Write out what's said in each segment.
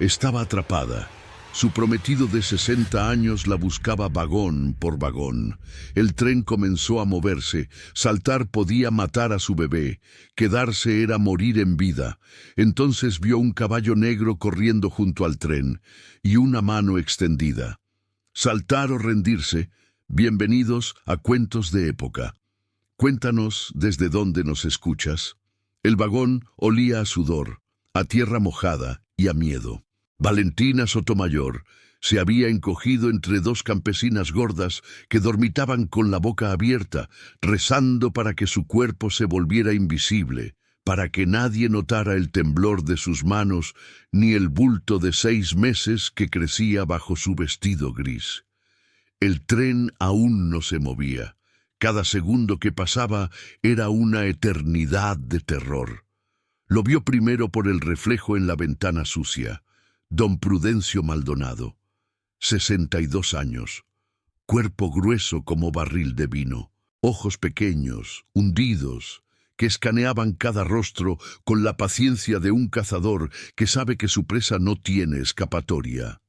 Estaba atrapada. Su prometido de 60 años la buscaba vagón por vagón. El tren comenzó a moverse. Saltar podía matar a su bebé. Quedarse era morir en vida. Entonces vio un caballo negro corriendo junto al tren y una mano extendida. Saltar o rendirse. Bienvenidos a Cuentos de Época. Cuéntanos desde dónde nos escuchas. El vagón olía a sudor, a tierra mojada y a miedo. Valentina Sotomayor se había encogido entre dos campesinas gordas que dormitaban con la boca abierta, rezando para que su cuerpo se volviera invisible, para que nadie notara el temblor de sus manos ni el bulto de 6 meses que crecía bajo su vestido gris. El tren aún no se movía. Cada segundo que pasaba era una eternidad de terror. Lo vio primero por el reflejo en la ventana sucia. Don Prudencio Maldonado, 62 años, cuerpo grueso como barril de vino, ojos pequeños, hundidos, que escaneaban cada rostro con la paciencia de un cazador que sabe que su presa no tiene escapatoria.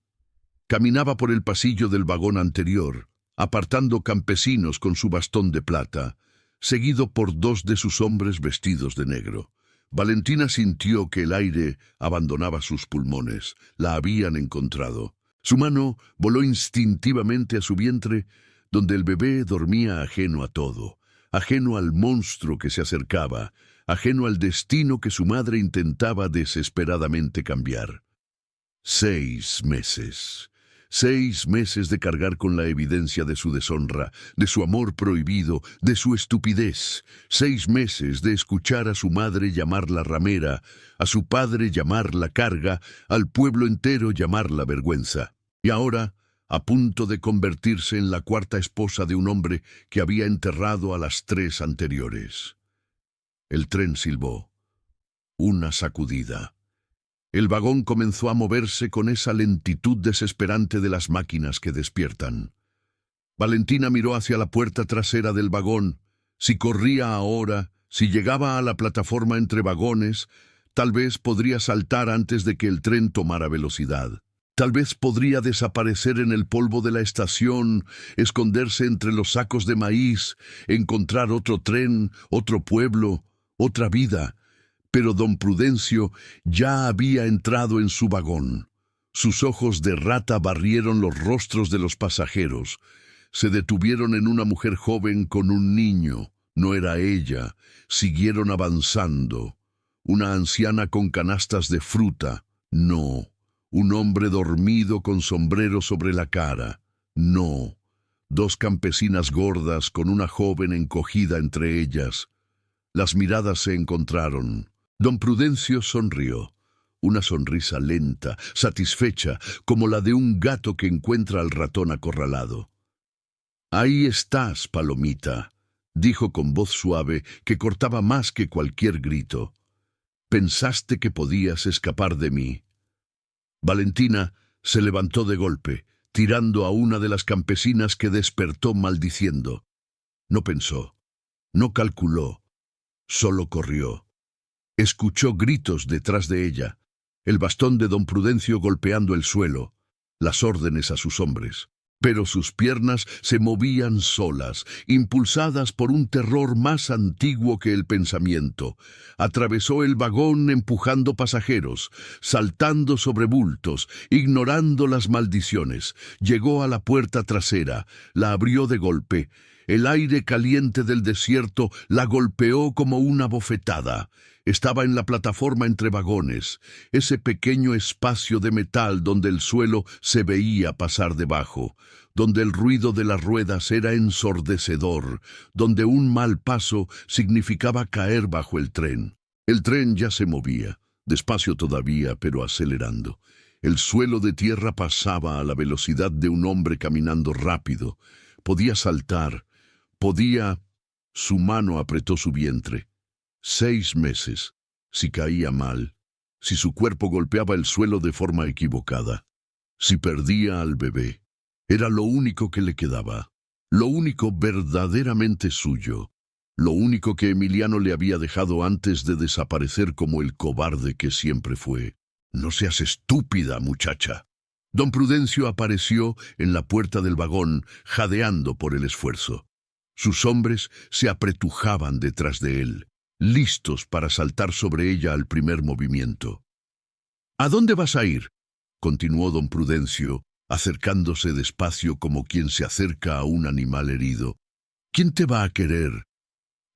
Caminaba por el pasillo del vagón anterior, apartando campesinos con su bastón de plata, seguido por 2 de sus hombres vestidos de negro. Valentina sintió que el aire abandonaba sus pulmones. La habían encontrado. Su mano voló instintivamente a su vientre, donde el bebé dormía ajeno a todo, ajeno al monstruo que se acercaba, ajeno al destino que su madre intentaba desesperadamente cambiar. 6 meses. 6 meses de cargar con la evidencia de su deshonra, de su amor prohibido, de su estupidez. 6 meses de escuchar a su madre llamarla ramera, a su padre llamarla carga, al pueblo entero llamarla vergüenza. Y ahora, a punto de convertirse en la 4ª esposa de un hombre que había enterrado a las 3 anteriores. El tren silbó. Una sacudida. El vagón comenzó a moverse con esa lentitud desesperante de las máquinas que despiertan. Valentina miró hacia la puerta trasera del vagón. Si corría ahora, si llegaba a la plataforma entre vagones, tal vez podría saltar antes de que el tren tomara velocidad. Tal vez podría desaparecer en el polvo de la estación, esconderse entre los sacos de maíz, encontrar otro tren, otro pueblo, otra vida. Pero don Prudencio ya había entrado en su vagón. Sus ojos de rata barrieron los rostros de los pasajeros. Se detuvieron en una mujer joven con un niño. No era ella. Siguieron avanzando. Una anciana con canastas de fruta. No. Un hombre dormido con sombrero sobre la cara. No. 2 campesinas gordas con una joven encogida entre ellas. Las miradas se encontraron. Don Prudencio sonrió, una sonrisa lenta, satisfecha, como la de un gato que encuentra al ratón acorralado. «Ahí estás, Palomita», dijo con voz suave que cortaba más que cualquier grito. «Pensaste que podías escapar de mí». Valentina se levantó de golpe, tirando a una de las campesinas que despertó maldiciendo. No pensó, no calculó, solo corrió. Escuchó gritos detrás de ella, el bastón de don Prudencio golpeando el suelo, las órdenes a sus hombres. Pero sus piernas se movían solas, impulsadas por un terror más antiguo que el pensamiento. Atravesó el vagón empujando pasajeros, saltando sobre bultos, ignorando las maldiciones. Llegó a la puerta trasera, la abrió de golpe. El aire caliente del desierto la golpeó como una bofetada. Estaba en la plataforma entre vagones, ese pequeño espacio de metal donde el suelo se veía pasar debajo, donde el ruido de las ruedas era ensordecedor, donde un mal paso significaba caer bajo el tren. El tren ya se movía, despacio todavía, pero acelerando. El suelo de tierra pasaba a la velocidad de un hombre caminando rápido. Podía saltar, podía... Su mano apretó su vientre. 6 meses, si caía mal, si su cuerpo golpeaba el suelo de forma equivocada, si perdía al bebé. Era lo único que le quedaba, lo único verdaderamente suyo, lo único que Emiliano le había dejado antes de desaparecer como el cobarde que siempre fue. No seas estúpida, muchacha. Don Prudencio apareció en la puerta del vagón, jadeando por el esfuerzo. Sus hombres se apretujaban detrás de él, listos para saltar sobre ella al primer movimiento. ¿A dónde vas a ir?, continuó don Prudencio, acercándose despacio como quien se acerca a un animal herido. ¿Quién te va a querer?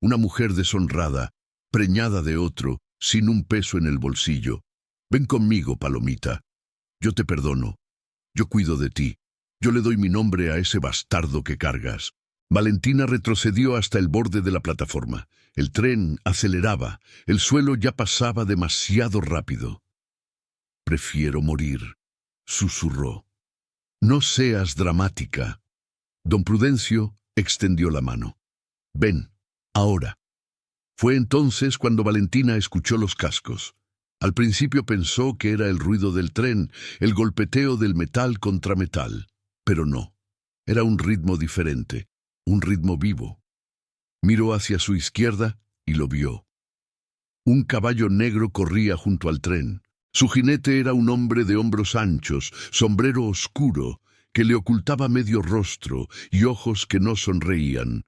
Una mujer deshonrada, preñada de otro, sin un peso en el bolsillo. Ven conmigo, Palomita. Yo te perdono. Yo cuido de ti. Yo le doy mi nombre a ese bastardo que cargas. Valentina retrocedió hasta el borde de la plataforma. El tren aceleraba. El suelo ya pasaba demasiado rápido. Prefiero morir, susurró. No seas dramática. Don Prudencio extendió la mano. Ven, ahora. Fue entonces cuando Valentina escuchó los cascos. Al principio pensó que era el ruido del tren, el golpeteo del metal contra metal. Pero no. Era un ritmo diferente, un ritmo vivo. Miró hacia su izquierda y lo vio. Un caballo negro corría junto al tren. Su jinete era un hombre de hombros anchos, sombrero oscuro, que le ocultaba medio rostro y ojos que no sonreían.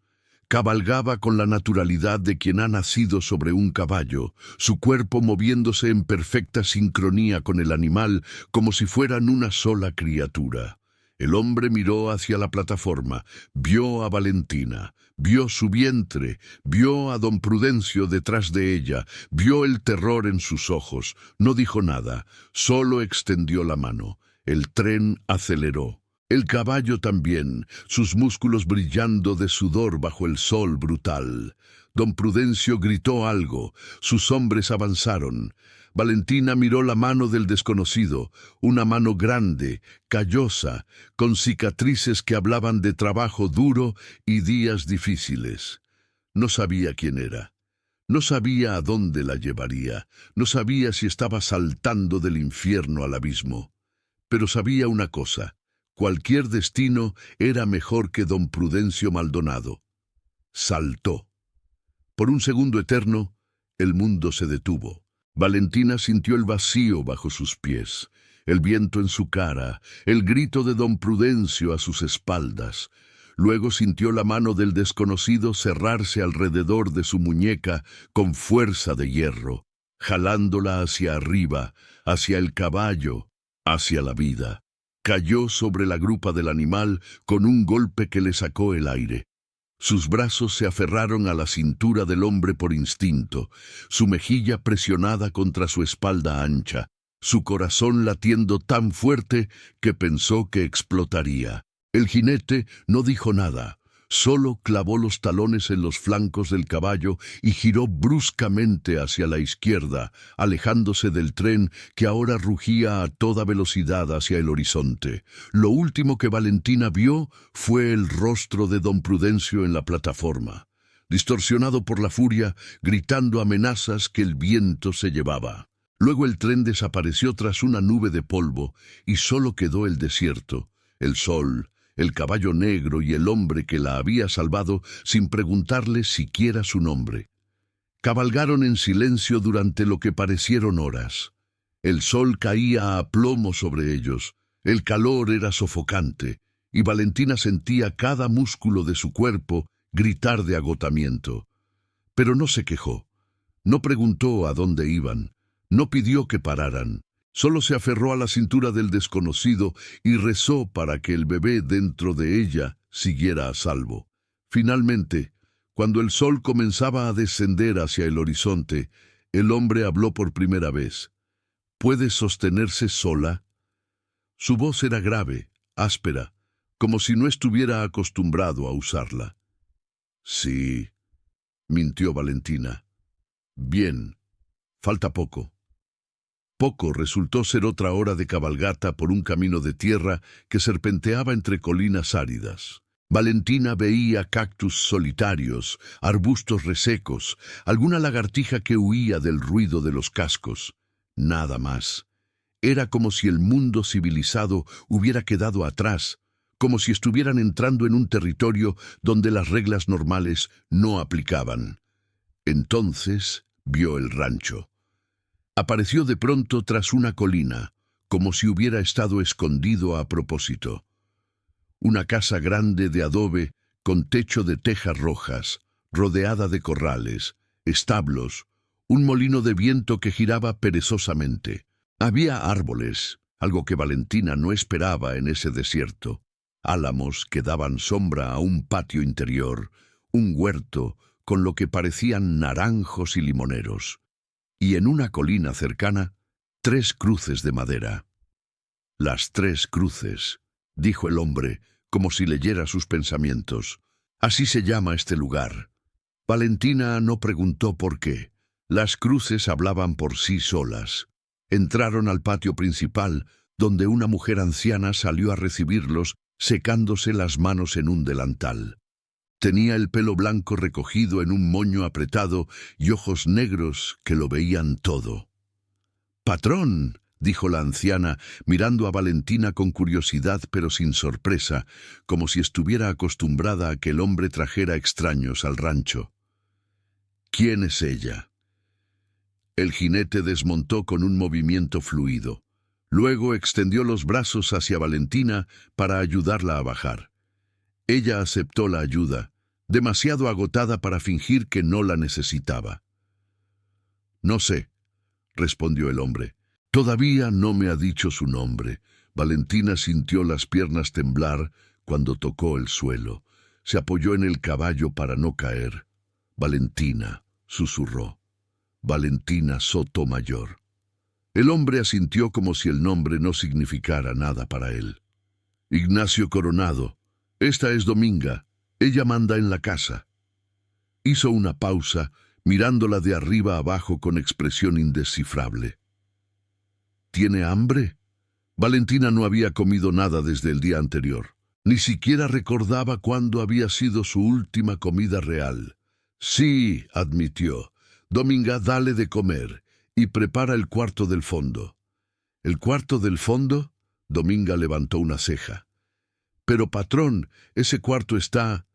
Cabalgaba con la naturalidad de quien ha nacido sobre un caballo, su cuerpo moviéndose en perfecta sincronía con el animal, como si fueran una sola criatura. El hombre miró hacia la plataforma, vio a Valentina, vio su vientre, vio a don Prudencio detrás de ella, vio el terror en sus ojos. No dijo nada, solo extendió la mano. El tren aceleró. El caballo también, sus músculos brillando de sudor bajo el sol brutal. Don Prudencio gritó algo, sus hombres avanzaron. Valentina miró la mano del desconocido, una mano grande, callosa, con cicatrices que hablaban de trabajo duro y días difíciles. No sabía quién era. No sabía a dónde la llevaría. No sabía si estaba saltando del infierno al abismo. Pero sabía una cosa. Cualquier destino era mejor que don Prudencio Maldonado. Saltó. Por un segundo eterno, el mundo se detuvo. Valentina sintió el vacío bajo sus pies, el viento en su cara, el grito de don Prudencio a sus espaldas. Luego sintió la mano del desconocido cerrarse alrededor de su muñeca con fuerza de hierro, jalándola hacia arriba, hacia el caballo, hacia la vida. Cayó sobre la grupa del animal con un golpe que le sacó el aire. Sus brazos se aferraron a la cintura del hombre por instinto, su mejilla presionada contra su espalda ancha, su corazón latiendo tan fuerte que pensó que explotaría. El jinete no dijo nada, solo clavó los talones en los flancos del caballo y giró bruscamente hacia la izquierda, alejándose del tren que ahora rugía a toda velocidad hacia el horizonte. Lo último que Valentina vio fue el rostro de don Prudencio en la plataforma, distorsionado por la furia, gritando amenazas que el viento se llevaba. Luego el tren desapareció tras una nube de polvo y solo quedó el desierto, el sol, el caballo negro y el hombre que la había salvado sin preguntarle siquiera su nombre. Cabalgaron en silencio durante lo que parecieron horas. El sol caía a plomo sobre ellos, el calor era sofocante, y Valentina sentía cada músculo de su cuerpo gritar de agotamiento. Pero no se quejó, no preguntó a dónde iban, no pidió que pararan. Solo se aferró a la cintura del desconocido y rezó para que el bebé dentro de ella siguiera a salvo. Finalmente, cuando el sol comenzaba a descender hacia el horizonte, el hombre habló por primera vez. ¿Puede sostenerse sola? Su voz era grave, áspera, como si no estuviera acostumbrado a usarla. Sí, mintió Valentina. Bien, falta poco. Poco resultó ser otra hora de cabalgata por un camino de tierra que serpenteaba entre colinas áridas. Valentina veía cactus solitarios, arbustos resecos, alguna lagartija que huía del ruido de los cascos. Nada más. Era como si el mundo civilizado hubiera quedado atrás, como si estuvieran entrando en un territorio donde las reglas normales no aplicaban. Entonces vio el rancho. Apareció de pronto tras una colina, como si hubiera estado escondido a propósito. Una casa grande de adobe, con techo de tejas rojas, rodeada de corrales, establos, un molino de viento que giraba perezosamente. Había árboles, algo que Valentina no esperaba en ese desierto, álamos que daban sombra a un patio interior, un huerto con lo que parecían naranjos y limoneros, y en una colina cercana, 3 cruces de madera. «Las 3 cruces», dijo el hombre, como si leyera sus pensamientos. «Así se llama este lugar». Valentina no preguntó por qué. Las cruces hablaban por sí solas. Entraron al patio principal, donde una mujer anciana salió a recibirlos, secándose las manos en un delantal. Tenía el pelo blanco recogido en un moño apretado y ojos negros que lo veían todo. «Patrón», dijo la anciana, mirando a Valentina con curiosidad pero sin sorpresa, como si estuviera acostumbrada a que el hombre trajera extraños al rancho. «¿Quién es ella?». El jinete desmontó con un movimiento fluido. Luego extendió los brazos hacia Valentina para ayudarla a bajar. Ella aceptó la ayuda, demasiado agotada para fingir que no la necesitaba. «No sé», respondió el hombre. «Todavía no me ha dicho su nombre». Valentina sintió las piernas temblar cuando tocó el suelo. Se apoyó en el caballo para no caer. «Valentina», susurró. «Valentina Sotomayor». El hombre asintió como si el nombre no significara nada para él. «Ignacio Coronado. Esta es Dominga. Ella manda en la casa». Hizo una pausa, mirándola de arriba abajo con expresión indescifrable. «¿Tiene hambre?». Valentina no había comido nada desde el día anterior. Ni siquiera recordaba cuándo había sido su última comida real. «Sí», admitió. «Dominga, dale de comer y prepara el cuarto del fondo». «¿El cuarto del fondo?». Dominga levantó una ceja. «Pero, patrón, ese cuarto está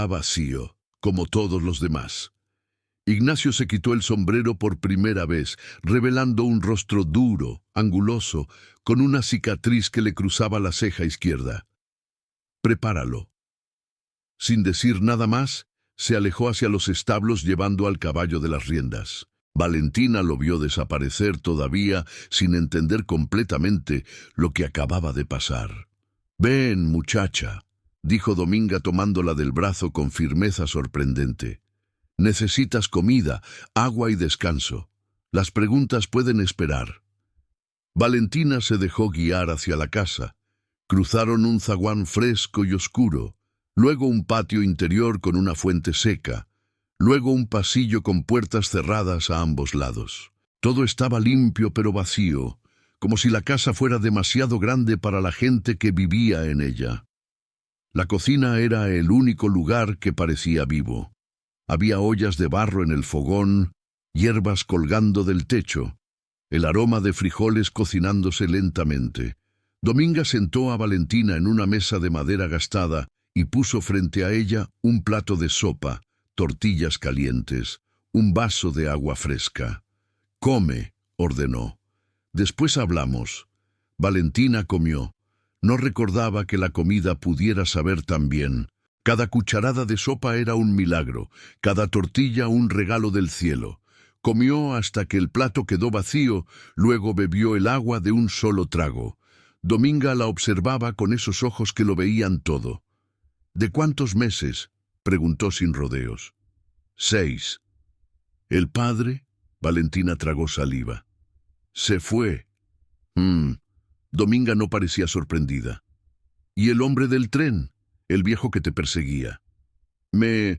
vacío, como todos los demás». Ignacio se quitó el sombrero por primera vez, revelando un rostro duro, anguloso, con una cicatriz que le cruzaba la ceja izquierda. «Prepáralo». Sin decir nada más, se alejó hacia los establos llevando al caballo de las riendas. Valentina lo vio desaparecer todavía sin entender completamente lo que acababa de pasar. «Ven, muchacha», dijo Dominga tomándola del brazo con firmeza sorprendente. «Necesitas comida, agua y descanso. Las preguntas pueden esperar». Valentina se dejó guiar hacia la casa. Cruzaron un zaguán fresco y oscuro, luego un patio interior con una fuente seca, luego un pasillo con puertas cerradas a ambos lados. Todo estaba limpio pero vacío, como si la casa fuera demasiado grande para la gente que vivía en ella. La cocina era el único lugar que parecía vivo. Había ollas de barro en el fogón, hierbas colgando del techo, el aroma de frijoles cocinándose lentamente. Dominga sentó a Valentina en una mesa de madera gastada y puso frente a ella un plato de sopa, tortillas calientes, un vaso de agua fresca. «Come», ordenó. «Después hablamos». Valentina comió. No recordaba que la comida pudiera saber tan bien. Cada cucharada de sopa era un milagro, cada tortilla un regalo del cielo. Comió hasta que el plato quedó vacío, luego bebió el agua de un solo trago. Dominga la observaba con esos ojos que lo veían todo. «¿De cuántos meses?», preguntó sin rodeos. «6». «¿El padre?». Valentina tragó saliva. «Se fue». Dominga no parecía sorprendida. «¿Y el hombre del tren?». «El viejo que te perseguía». Me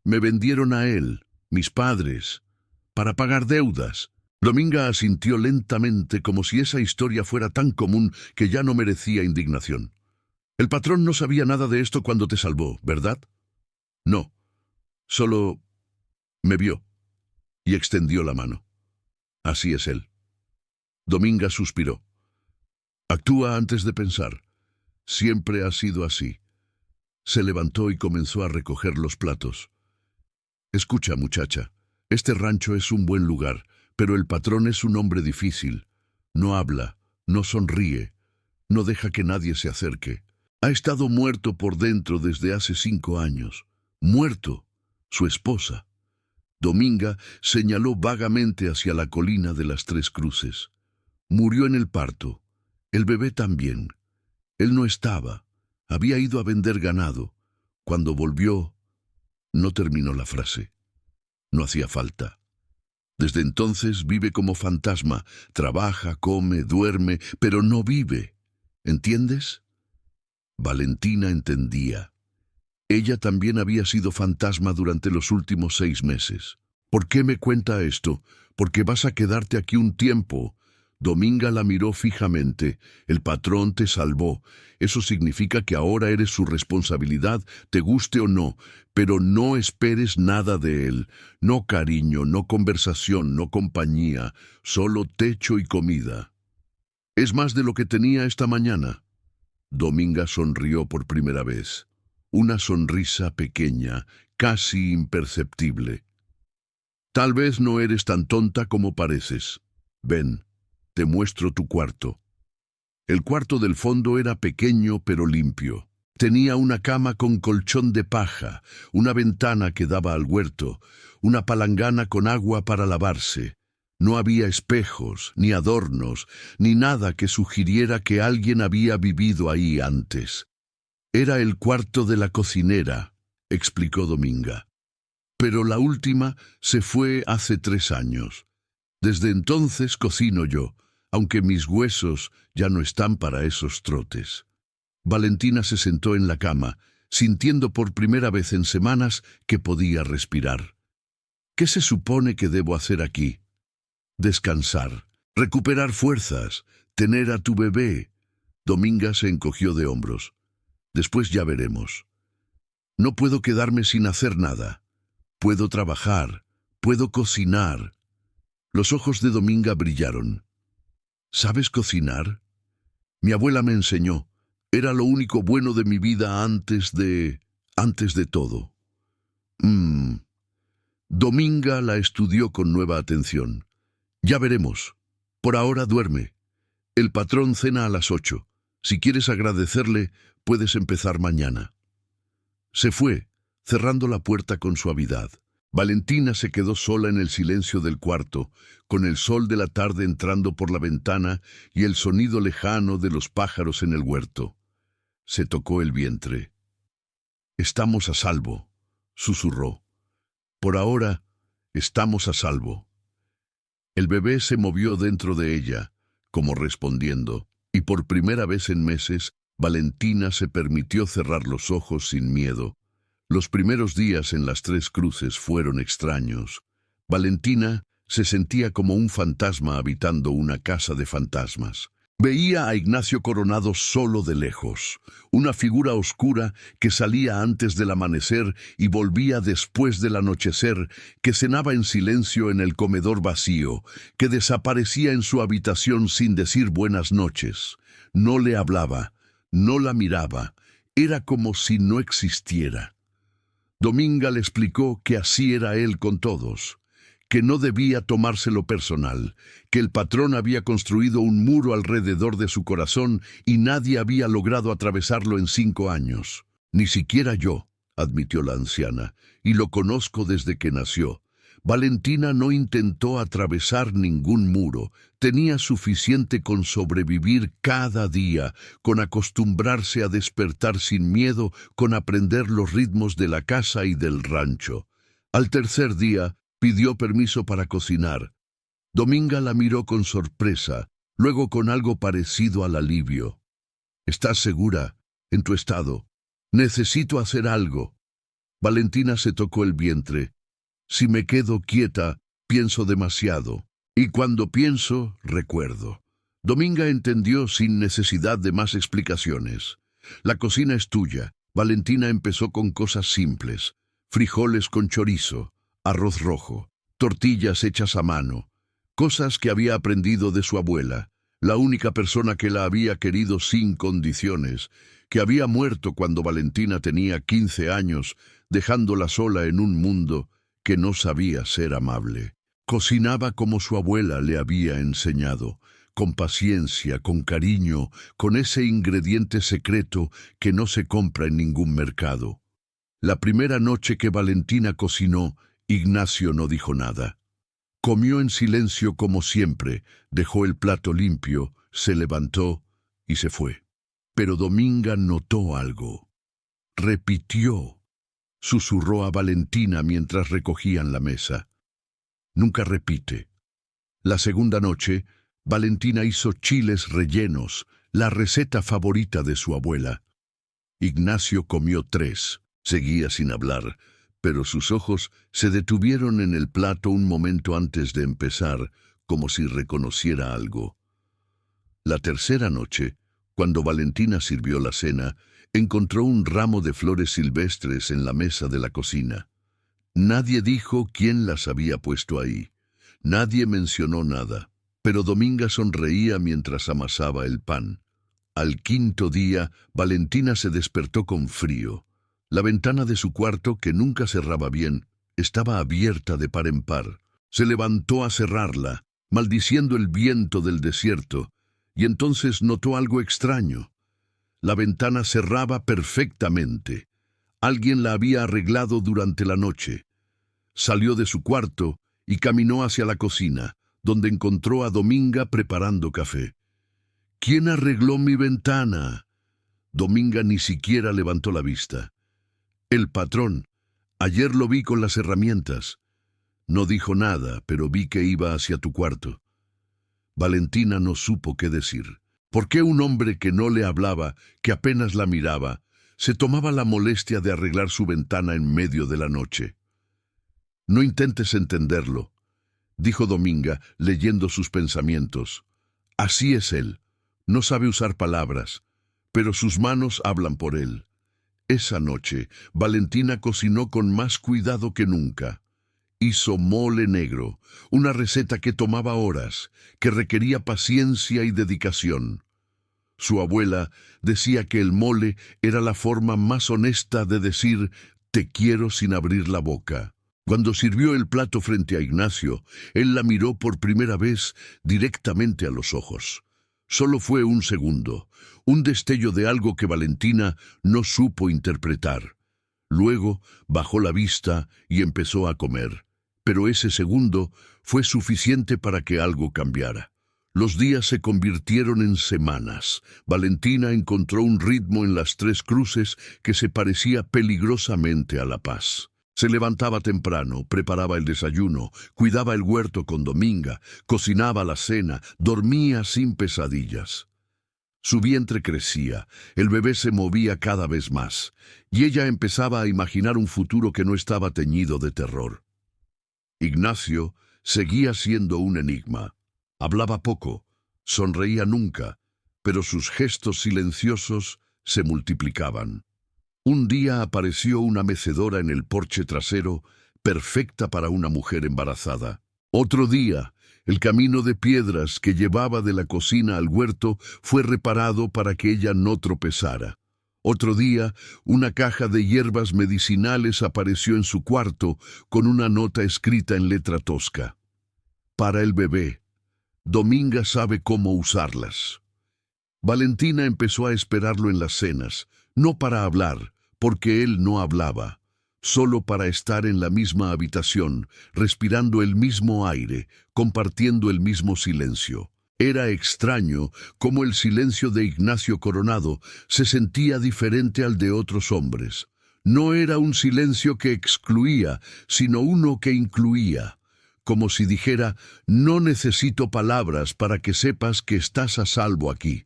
vendieron a él, mis padres, para pagar deudas». Dominga asintió lentamente como si esa historia fuera tan común que ya no merecía indignación. «El patrón no sabía nada de esto cuando te salvó, ¿verdad?». «No, solo me vio», y extendió la mano. «Así es él». Dominga suspiró. «Actúa antes de pensar. Siempre ha sido así». Se levantó y comenzó a recoger los platos. «Escucha, muchacha, este rancho es un buen lugar, Pero el patrón es un hombre difícil. No habla, no sonríe, no deja que nadie se acerque. Ha estado muerto por dentro desde hace 5 años. Muerto, su esposa. Dominga señaló vagamente hacia la colina de las Tres Cruces. Murió en el parto. El bebé también. Él no estaba. Había ido a vender ganado. Cuando volvió, no terminó la frase. No hacía falta. Desde entonces vive como fantasma. Trabaja, come, duerme, pero no vive. ¿Entiendes? Valentina entendía. Ella también había sido fantasma durante los últimos 6 meses. ¿Por qué me cuenta esto? Porque vas a quedarte aquí un tiempo. Dominga la miró fijamente. El patrón te salvó. Eso significa que ahora eres su responsabilidad, te guste o no, pero no esperes nada de él. No cariño, no conversación, no compañía, solo techo y comida. Es más de lo que tenía esta mañana. Dominga sonrió por primera vez. Una sonrisa pequeña, casi imperceptible. Tal vez no eres tan tonta como pareces. Ven, te muestro tu cuarto. El cuarto del fondo era pequeño pero limpio. Tenía una cama con colchón de paja, una ventana que daba al huerto, una palangana con agua para lavarse. No había espejos, ni adornos, ni nada que sugiriera que alguien había vivido ahí antes. Era el cuarto de la cocinera, explicó Dominga. Pero la última se fue hace 3 años. Desde entonces cocino yo, aunque mis huesos ya no están para esos trotes. Valentina se sentó en la cama, sintiendo por primera vez en semanas que podía respirar. ¿Qué se supone que debo hacer aquí? Descansar, recuperar fuerzas, tener a tu bebé. Dominga se encogió de hombros. Después ya veremos. No puedo quedarme sin hacer nada. Puedo trabajar, puedo cocinar. Los ojos de Dominga brillaron. ¿Sabes cocinar? Mi abuela me enseñó. Era lo único bueno de mi vida antes de todo. Dominga la estudió con nueva atención. Ya veremos. Por ahora duerme. El patrón cena a las 8. Si quieres agradecerle, puedes empezar mañana. Se fue, cerrando la puerta con suavidad. Valentina se quedó sola en el silencio del cuarto, con el sol de la tarde entrando por la ventana y el sonido lejano de los pájaros en el huerto. Se tocó el vientre. «Estamos a salvo», susurró. «Por ahora, estamos a salvo». El bebé se movió dentro de ella, como respondiendo, y por primera vez en meses, Valentina se permitió cerrar los ojos sin miedo. Los primeros días en las Tres Cruces fueron extraños. Valentina se sentía como un fantasma habitando una casa de fantasmas. Veía a Ignacio Coronado solo de lejos, una figura oscura que salía antes del amanecer y volvía después del anochecer, que cenaba en silencio en el comedor vacío, que desaparecía en su habitación sin decir buenas noches. No le hablaba, no la miraba, era como si no existiera. Dominga le explicó que así era él con todos, que no debía tomárselo personal, que el patrón había construido un muro alrededor de su corazón y nadie había logrado atravesarlo en 5 años. Ni siquiera yo, admitió la anciana, y lo conozco desde que nació. Valentina no intentó atravesar ningún muro, tenía suficiente con sobrevivir cada día, con acostumbrarse a despertar sin miedo, con aprender los ritmos de la casa y del rancho. Al tercer día, pidió permiso para cocinar. Dominga la miró con sorpresa, luego con algo parecido al alivio. «¿Estás segura? En tu estado. Necesito hacer algo». Valentina se tocó el vientre. «Si me quedo quieta, pienso demasiado. Y cuando pienso, recuerdo». Dominga entendió sin necesidad de más explicaciones. «La cocina es tuya». Valentina empezó con cosas simples. Frijoles con chorizo, arroz rojo, tortillas hechas a mano, cosas que había aprendido de su abuela, la única persona que la había querido sin condiciones, que había muerto cuando Valentina tenía 15 años, dejándola sola en un mundo que no sabía ser amable. Cocinaba como su abuela le había enseñado, con paciencia, con cariño, con ese ingrediente secreto que no se compra en ningún mercado. La primera noche que Valentina cocinó, Ignacio no dijo nada. Comió en silencio como siempre, dejó el plato limpio, se levantó y se fue. Pero Dominga notó algo. Repitió. Susurró a Valentina mientras recogían la mesa. Nunca repite. La segunda noche, Valentina hizo chiles rellenos, la receta favorita de su abuela. Ignacio comió 3. Seguía sin hablar, pero sus ojos se detuvieron en el plato un momento antes de empezar, como si reconociera algo. La tercera noche, cuando Valentina sirvió la cena, encontró un ramo de flores silvestres en la mesa de la cocina. Nadie dijo quién las había puesto ahí. Nadie mencionó nada, pero Dominga sonreía mientras amasaba el pan. Al quinto día, Valentina se despertó con frío. La ventana de su cuarto, que nunca cerraba bien, estaba abierta de par en par. Se levantó a cerrarla, maldiciendo el viento del desierto, y entonces notó algo extraño. La ventana cerraba perfectamente. Alguien la había arreglado durante la noche. Salió de su cuarto y caminó hacia la cocina, donde encontró a Dominga preparando café. ¿Quién arregló mi ventana? Dominga ni siquiera levantó la vista. El patrón. Ayer lo vi con las herramientas. No dijo nada, pero vi que iba hacia tu cuarto. Valentina no supo qué decir. ¿Por qué un hombre que no le hablaba, que apenas la miraba, se tomaba la molestia de arreglar su ventana en medio de la noche? No intentes entenderlo, dijo Dominga, leyendo sus pensamientos. Así es él. No sabe usar palabras, pero sus manos hablan por él. Esa noche, Valentina cocinó con más cuidado que nunca. Hizo mole negro, una receta que tomaba horas, que requería paciencia y dedicación. Su abuela decía que el mole era la forma más honesta de decir «te quiero» sin abrir la boca. Cuando sirvió el plato frente a Ignacio, él la miró por primera vez directamente a los ojos. Solo fue un segundo, un destello de algo que Valentina no supo interpretar. Luego bajó la vista y empezó a comer. Pero ese segundo fue suficiente para que algo cambiara. Los días se convirtieron en semanas. Valentina encontró un ritmo en las 3 cruces que se parecía peligrosamente a la paz. Se levantaba temprano, preparaba el desayuno, cuidaba el huerto con Dominga, cocinaba la cena, dormía sin pesadillas. Su vientre crecía, el bebé se movía cada vez más, y ella empezaba a imaginar un futuro que no estaba teñido de terror. Ignacio seguía siendo un enigma. Hablaba poco, sonreía nunca, pero sus gestos silenciosos se multiplicaban. Un día apareció una mecedora en el porche trasero, perfecta para una mujer embarazada. Otro día, el camino de piedras que llevaba de la cocina al huerto fue reparado para que ella no tropezara. Otro día, una caja de hierbas medicinales apareció en su cuarto con una nota escrita en letra tosca. Para el bebé. Dominga sabe cómo usarlas. Valentina empezó a esperarlo en las cenas, no para hablar, porque él no hablaba, solo para estar en la misma habitación, respirando el mismo aire, compartiendo el mismo silencio. Era extraño cómo el silencio de Ignacio Coronado se sentía diferente al de otros hombres. No era un silencio que excluía, sino uno que incluía, como si dijera, no necesito palabras para que sepas que estás a salvo aquí.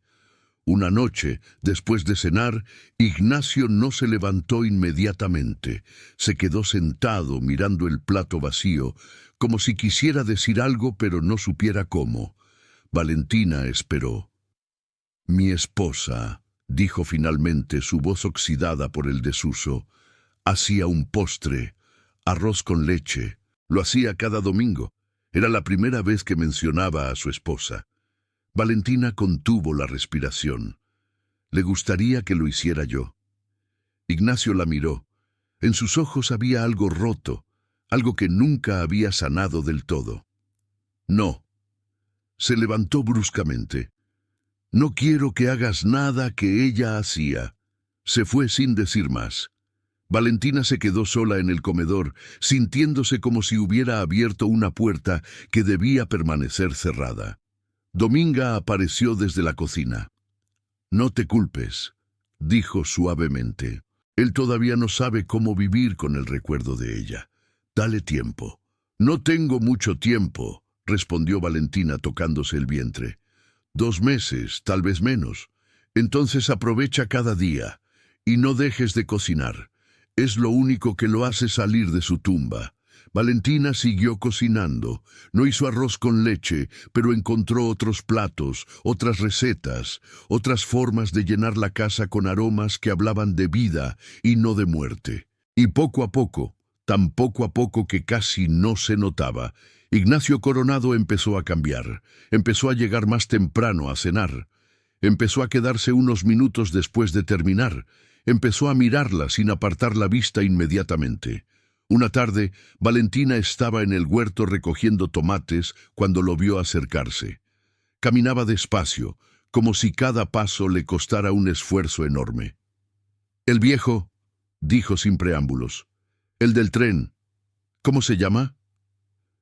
Una noche, después de cenar, Ignacio no se levantó inmediatamente. Se quedó sentado mirando el plato vacío, como si quisiera decir algo pero no supiera cómo. Valentina esperó. Mi esposa, dijo finalmente, su voz oxidada por el desuso, hacía un postre, arroz con leche. Lo hacía cada domingo. Era la primera vez que mencionaba a su esposa. Valentina contuvo la respiración. Le gustaría que lo hiciera yo. Ignacio la miró. En sus ojos había algo roto, algo que nunca había sanado del todo. No. Se levantó bruscamente. No quiero que hagas nada que ella hacía. Se fue sin decir más. Valentina se quedó sola en el comedor, sintiéndose como si hubiera abierto una puerta que debía permanecer cerrada. Dominga apareció desde la cocina. «No te culpes», dijo suavemente. «Él todavía no sabe cómo vivir con el recuerdo de ella. Dale tiempo». «No tengo mucho tiempo», respondió Valentina tocándose el vientre. 2 meses, tal vez menos. Entonces aprovecha cada día y no dejes de cocinar. Es lo único que lo hace salir de su tumba. Valentina siguió cocinando. No hizo arroz con leche, pero encontró otros platos, otras recetas, otras formas de llenar la casa con aromas que hablaban de vida y no de muerte. Y poco a poco, tan poco a poco que casi no se notaba, Ignacio Coronado empezó a cambiar. Empezó a llegar más temprano a cenar. Empezó a quedarse unos minutos después de terminar. Empezó a mirarla sin apartar la vista inmediatamente. Una tarde, Valentina estaba en el huerto recogiendo tomates cuando lo vio acercarse. Caminaba despacio, como si cada paso le costara un esfuerzo enorme. «El viejo», dijo sin preámbulos. «El del tren. ¿Cómo se llama?»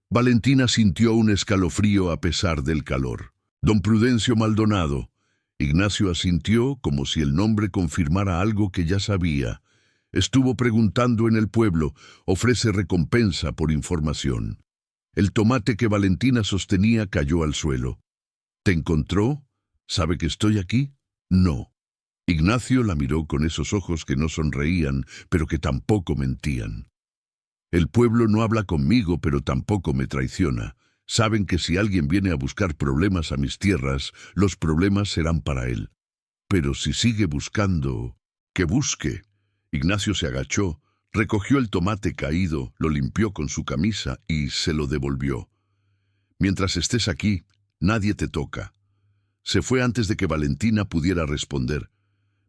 Valentina sintió un escalofrío a pesar del calor. «Don Prudencio Maldonado». Ignacio asintió como si el nombre confirmara algo que ya sabía. Estuvo preguntando en el pueblo, ofrece recompensa por información. El tomate que Valentina sostenía cayó al suelo. «¿Te encontró? ¿Sabe que estoy aquí?» «No». Ignacio la miró con esos ojos que no sonreían, pero que tampoco mentían. «El pueblo no habla conmigo, pero tampoco me traiciona. Saben que si alguien viene a buscar problemas a mis tierras, los problemas serán para él. Pero si sigue buscando, que busque». Ignacio se agachó, recogió el tomate caído, lo limpió con su camisa y se lo devolvió. «Mientras estés aquí, nadie te toca». Se fue antes de que Valentina pudiera responder,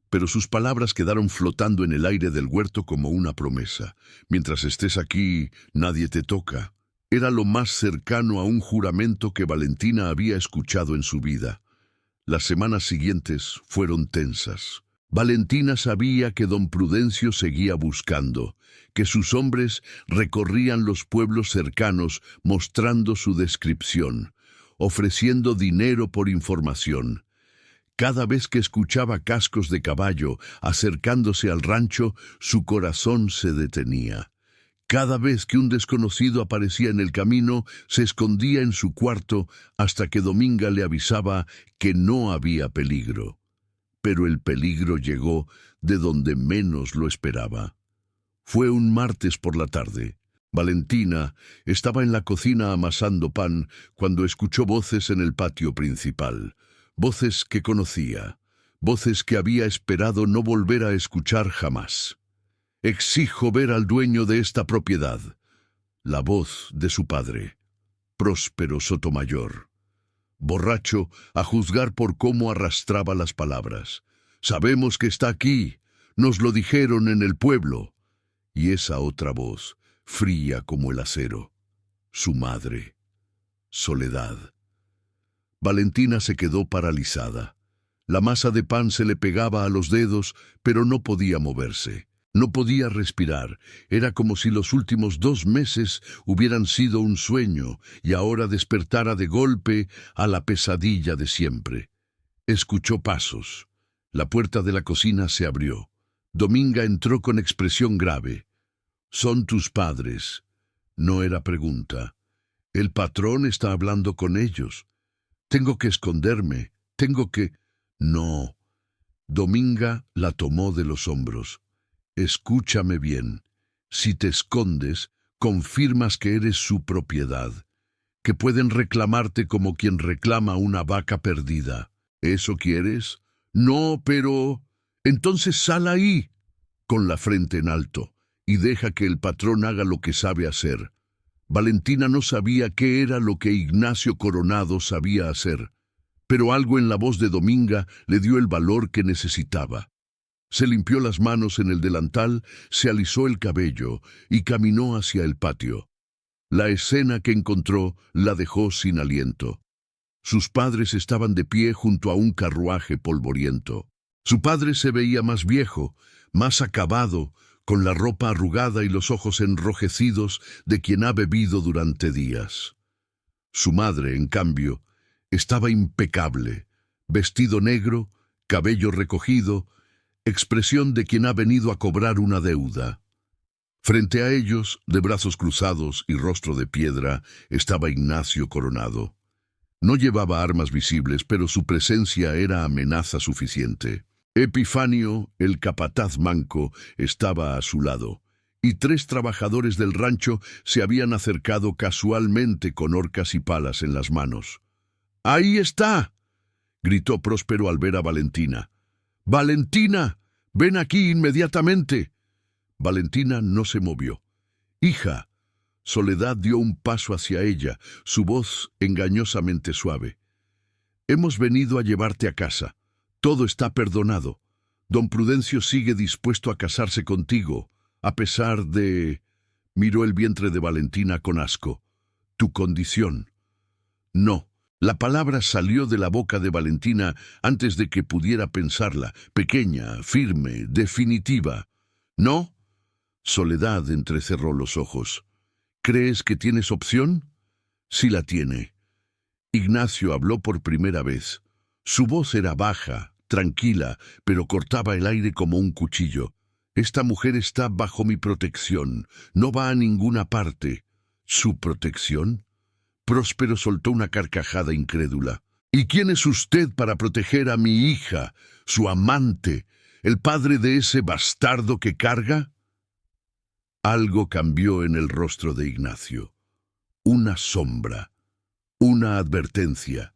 pero sus palabras quedaron flotando en el aire del huerto como una promesa. «Mientras estés aquí, nadie te toca». Era lo más cercano a un juramento que Valentina había escuchado en su vida. Las semanas siguientes fueron tensas. Valentina sabía que don Prudencio seguía buscando, que sus hombres recorrían los pueblos cercanos mostrando su descripción, ofreciendo dinero por información. Cada vez que escuchaba cascos de caballo acercándose al rancho, su corazón se detenía. Cada vez que un desconocido aparecía en el camino, se escondía en su cuarto hasta que Dominga le avisaba que no había peligro. Pero el peligro llegó de donde menos lo esperaba. Fue un martes por la tarde. Valentina estaba en la cocina amasando pan cuando escuchó voces en el patio principal. Voces que conocía, voces que había esperado no volver a escuchar jamás. «Exijo ver al dueño de esta propiedad». La voz de su padre, Próspero Sotomayor. Borracho, a juzgar por cómo arrastraba las palabras. «Sabemos que está aquí, nos lo dijeron en el pueblo». Y esa otra voz, fría como el acero. Su madre. Soledad. Valentina se quedó paralizada. La masa de pan se le pegaba a los dedos, pero no podía moverse. No podía respirar. Era como si los últimos 2 meses hubieran sido un sueño y ahora despertara de golpe a la pesadilla de siempre. Escuchó pasos. La puerta de la cocina se abrió. Dominga entró con expresión grave. «Son tus padres». No era pregunta. «El patrón está hablando con ellos. Tengo que esconderme. Tengo que...» «No». Dominga la tomó de los hombros. «Escúchame bien. Si te escondes, confirmas que eres su propiedad, que pueden reclamarte como quien reclama una vaca perdida. ¿Eso quieres? No, pero... Entonces sal ahí, con la frente en alto, y deja que el patrón haga lo que sabe hacer». Valentina no sabía qué era lo que Ignacio Coronado sabía hacer, pero algo en la voz de Dominga le dio el valor que necesitaba. Se limpió las manos en el delantal, se alisó el cabello y caminó hacia el patio. La escena que encontró la dejó sin aliento. Sus padres estaban de pie junto a un carruaje polvoriento. Su padre se veía más viejo, más acabado, con la ropa arrugada y los ojos enrojecidos de quien ha bebido durante días. Su madre, en cambio, estaba impecable, vestido negro, cabello recogido, expresión de quien ha venido a cobrar una deuda. Frente a ellos, de brazos cruzados y rostro de piedra, estaba Ignacio Coronado. No llevaba armas visibles, pero su presencia era amenaza suficiente. Epifanio, el capataz manco, estaba a su lado, y 3 trabajadores del rancho se habían acercado casualmente con horcas y palas en las manos. ¡Ahí está!, gritó Próspero al ver a Valentina. ¡Valentina! ¡Ven aquí inmediatamente! Valentina no se movió. ¡Hija! Soledad dio un paso hacia ella, su voz engañosamente suave. Hemos venido a llevarte a casa. Todo está perdonado. Don Prudencio sigue dispuesto a casarse contigo, a pesar de... Miró el vientre de Valentina con asco. Tu condición. No. La palabra salió de la boca de Valentina antes de que pudiera pensarla, pequeña, firme, definitiva. ¿No? Soledad entrecerró los ojos. ¿Crees que tienes opción? Sí la tiene. Ignacio habló por primera vez. Su voz era baja, tranquila, pero cortaba el aire como un cuchillo. Esta mujer está bajo mi protección. No va a ninguna parte. ¿Su protección? Próspero soltó una carcajada incrédula. ¿Y quién es usted para proteger a mi hija, su amante, el padre de ese bastardo que carga? Algo cambió en el rostro de Ignacio. Una sombra, una advertencia.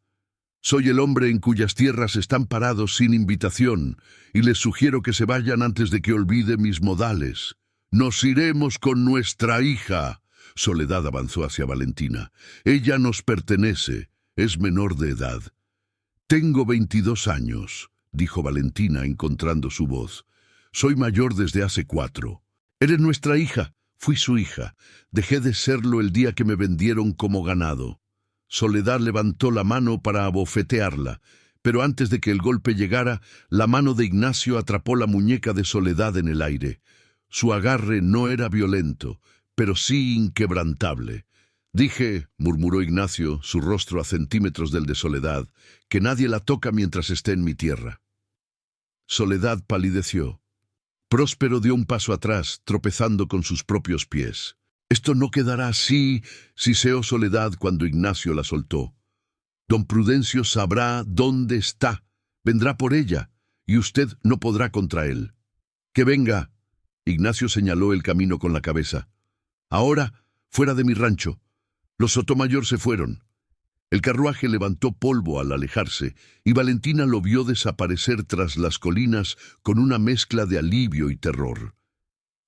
Soy el hombre en cuyas tierras están parados sin invitación, y les sugiero que se vayan antes de que olvide mis modales. Nos iremos con nuestra hija. Soledad avanzó hacia Valentina. Ella nos pertenece, es menor de edad. Tengo 22 años, dijo Valentina encontrando su voz. Soy mayor desde hace 4. Eres nuestra hija. Fui su hija. Dejé de serlo el día que me vendieron como ganado. Soledad levantó la mano para abofetearla, pero antes de que el golpe llegara, la mano de Ignacio atrapó la muñeca de Soledad en el aire. Su agarre no era violento, pero sí inquebrantable. Dije, murmuró Ignacio, su rostro a centímetros del de Soledad, que nadie la toca mientras esté en mi tierra. Soledad palideció. Próspero dio un paso atrás, tropezando con sus propios pies. Esto no quedará así, siseó Soledad cuando Ignacio la soltó. Don Prudencio sabrá dónde está, vendrá por ella, y usted no podrá contra él. ¡Que venga! Ignacio señaló el camino con la cabeza. Ahora, fuera de mi rancho. Los Sotomayor se fueron. El carruaje levantó polvo al alejarse, y Valentina lo vio desaparecer tras las colinas con una mezcla de alivio y terror.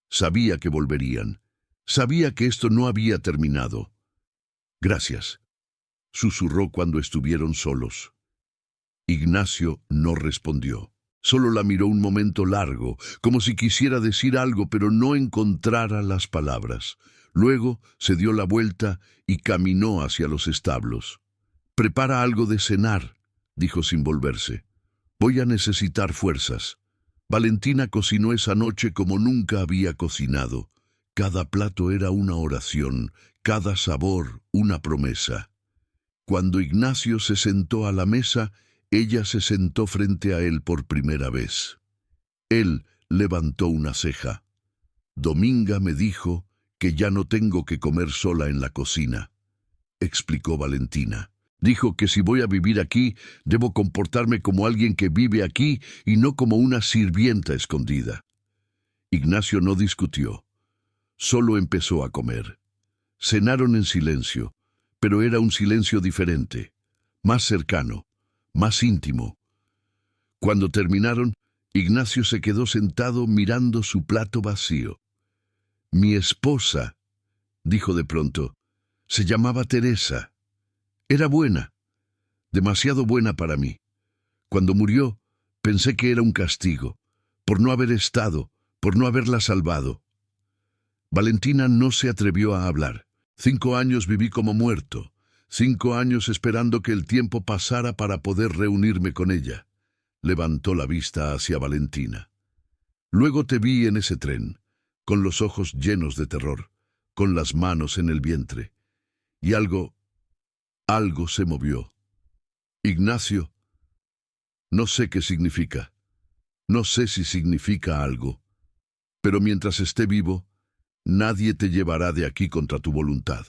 Sabía que volverían. Sabía que esto no había terminado. Gracias, susurró cuando estuvieron solos. Ignacio no respondió. Solo la miró un momento largo, como si quisiera decir algo, pero no encontrara las palabras. Luego se dio la vuelta y caminó hacia los establos. «Prepara algo de cenar», dijo sin volverse. «Voy a necesitar fuerzas». Valentina cocinó esa noche como nunca había cocinado. Cada plato era una oración, cada sabor una promesa. Cuando Ignacio se sentó a la mesa, ella se sentó frente a él por primera vez. Él levantó una ceja. «Dominga me dijo que ya no tengo que comer sola en la cocina», explicó Valentina. «Dijo que si voy a vivir aquí, debo comportarme como alguien que vive aquí y no como una sirvienta escondida». Ignacio no discutió. Solo empezó a comer. Cenaron en silencio, pero era un silencio diferente, más cercano, más íntimo. Cuando terminaron, Ignacio se quedó sentado mirando su plato vacío. «Mi esposa», dijo de pronto, «se llamaba Teresa. Era buena, demasiado buena para mí. Cuando murió, pensé que era un castigo, por no haber estado, por no haberla salvado». Valentina no se atrevió a hablar. 5 años viví como muerto, 5 años esperando que el tiempo pasara para poder reunirme con ella. Levantó la vista hacia Valentina. Luego te vi en ese tren, con los ojos llenos de terror, con las manos en el vientre. Y algo se movió. Ignacio, no sé qué significa. No sé si significa algo. Pero mientras esté vivo, nadie te llevará de aquí contra tu voluntad.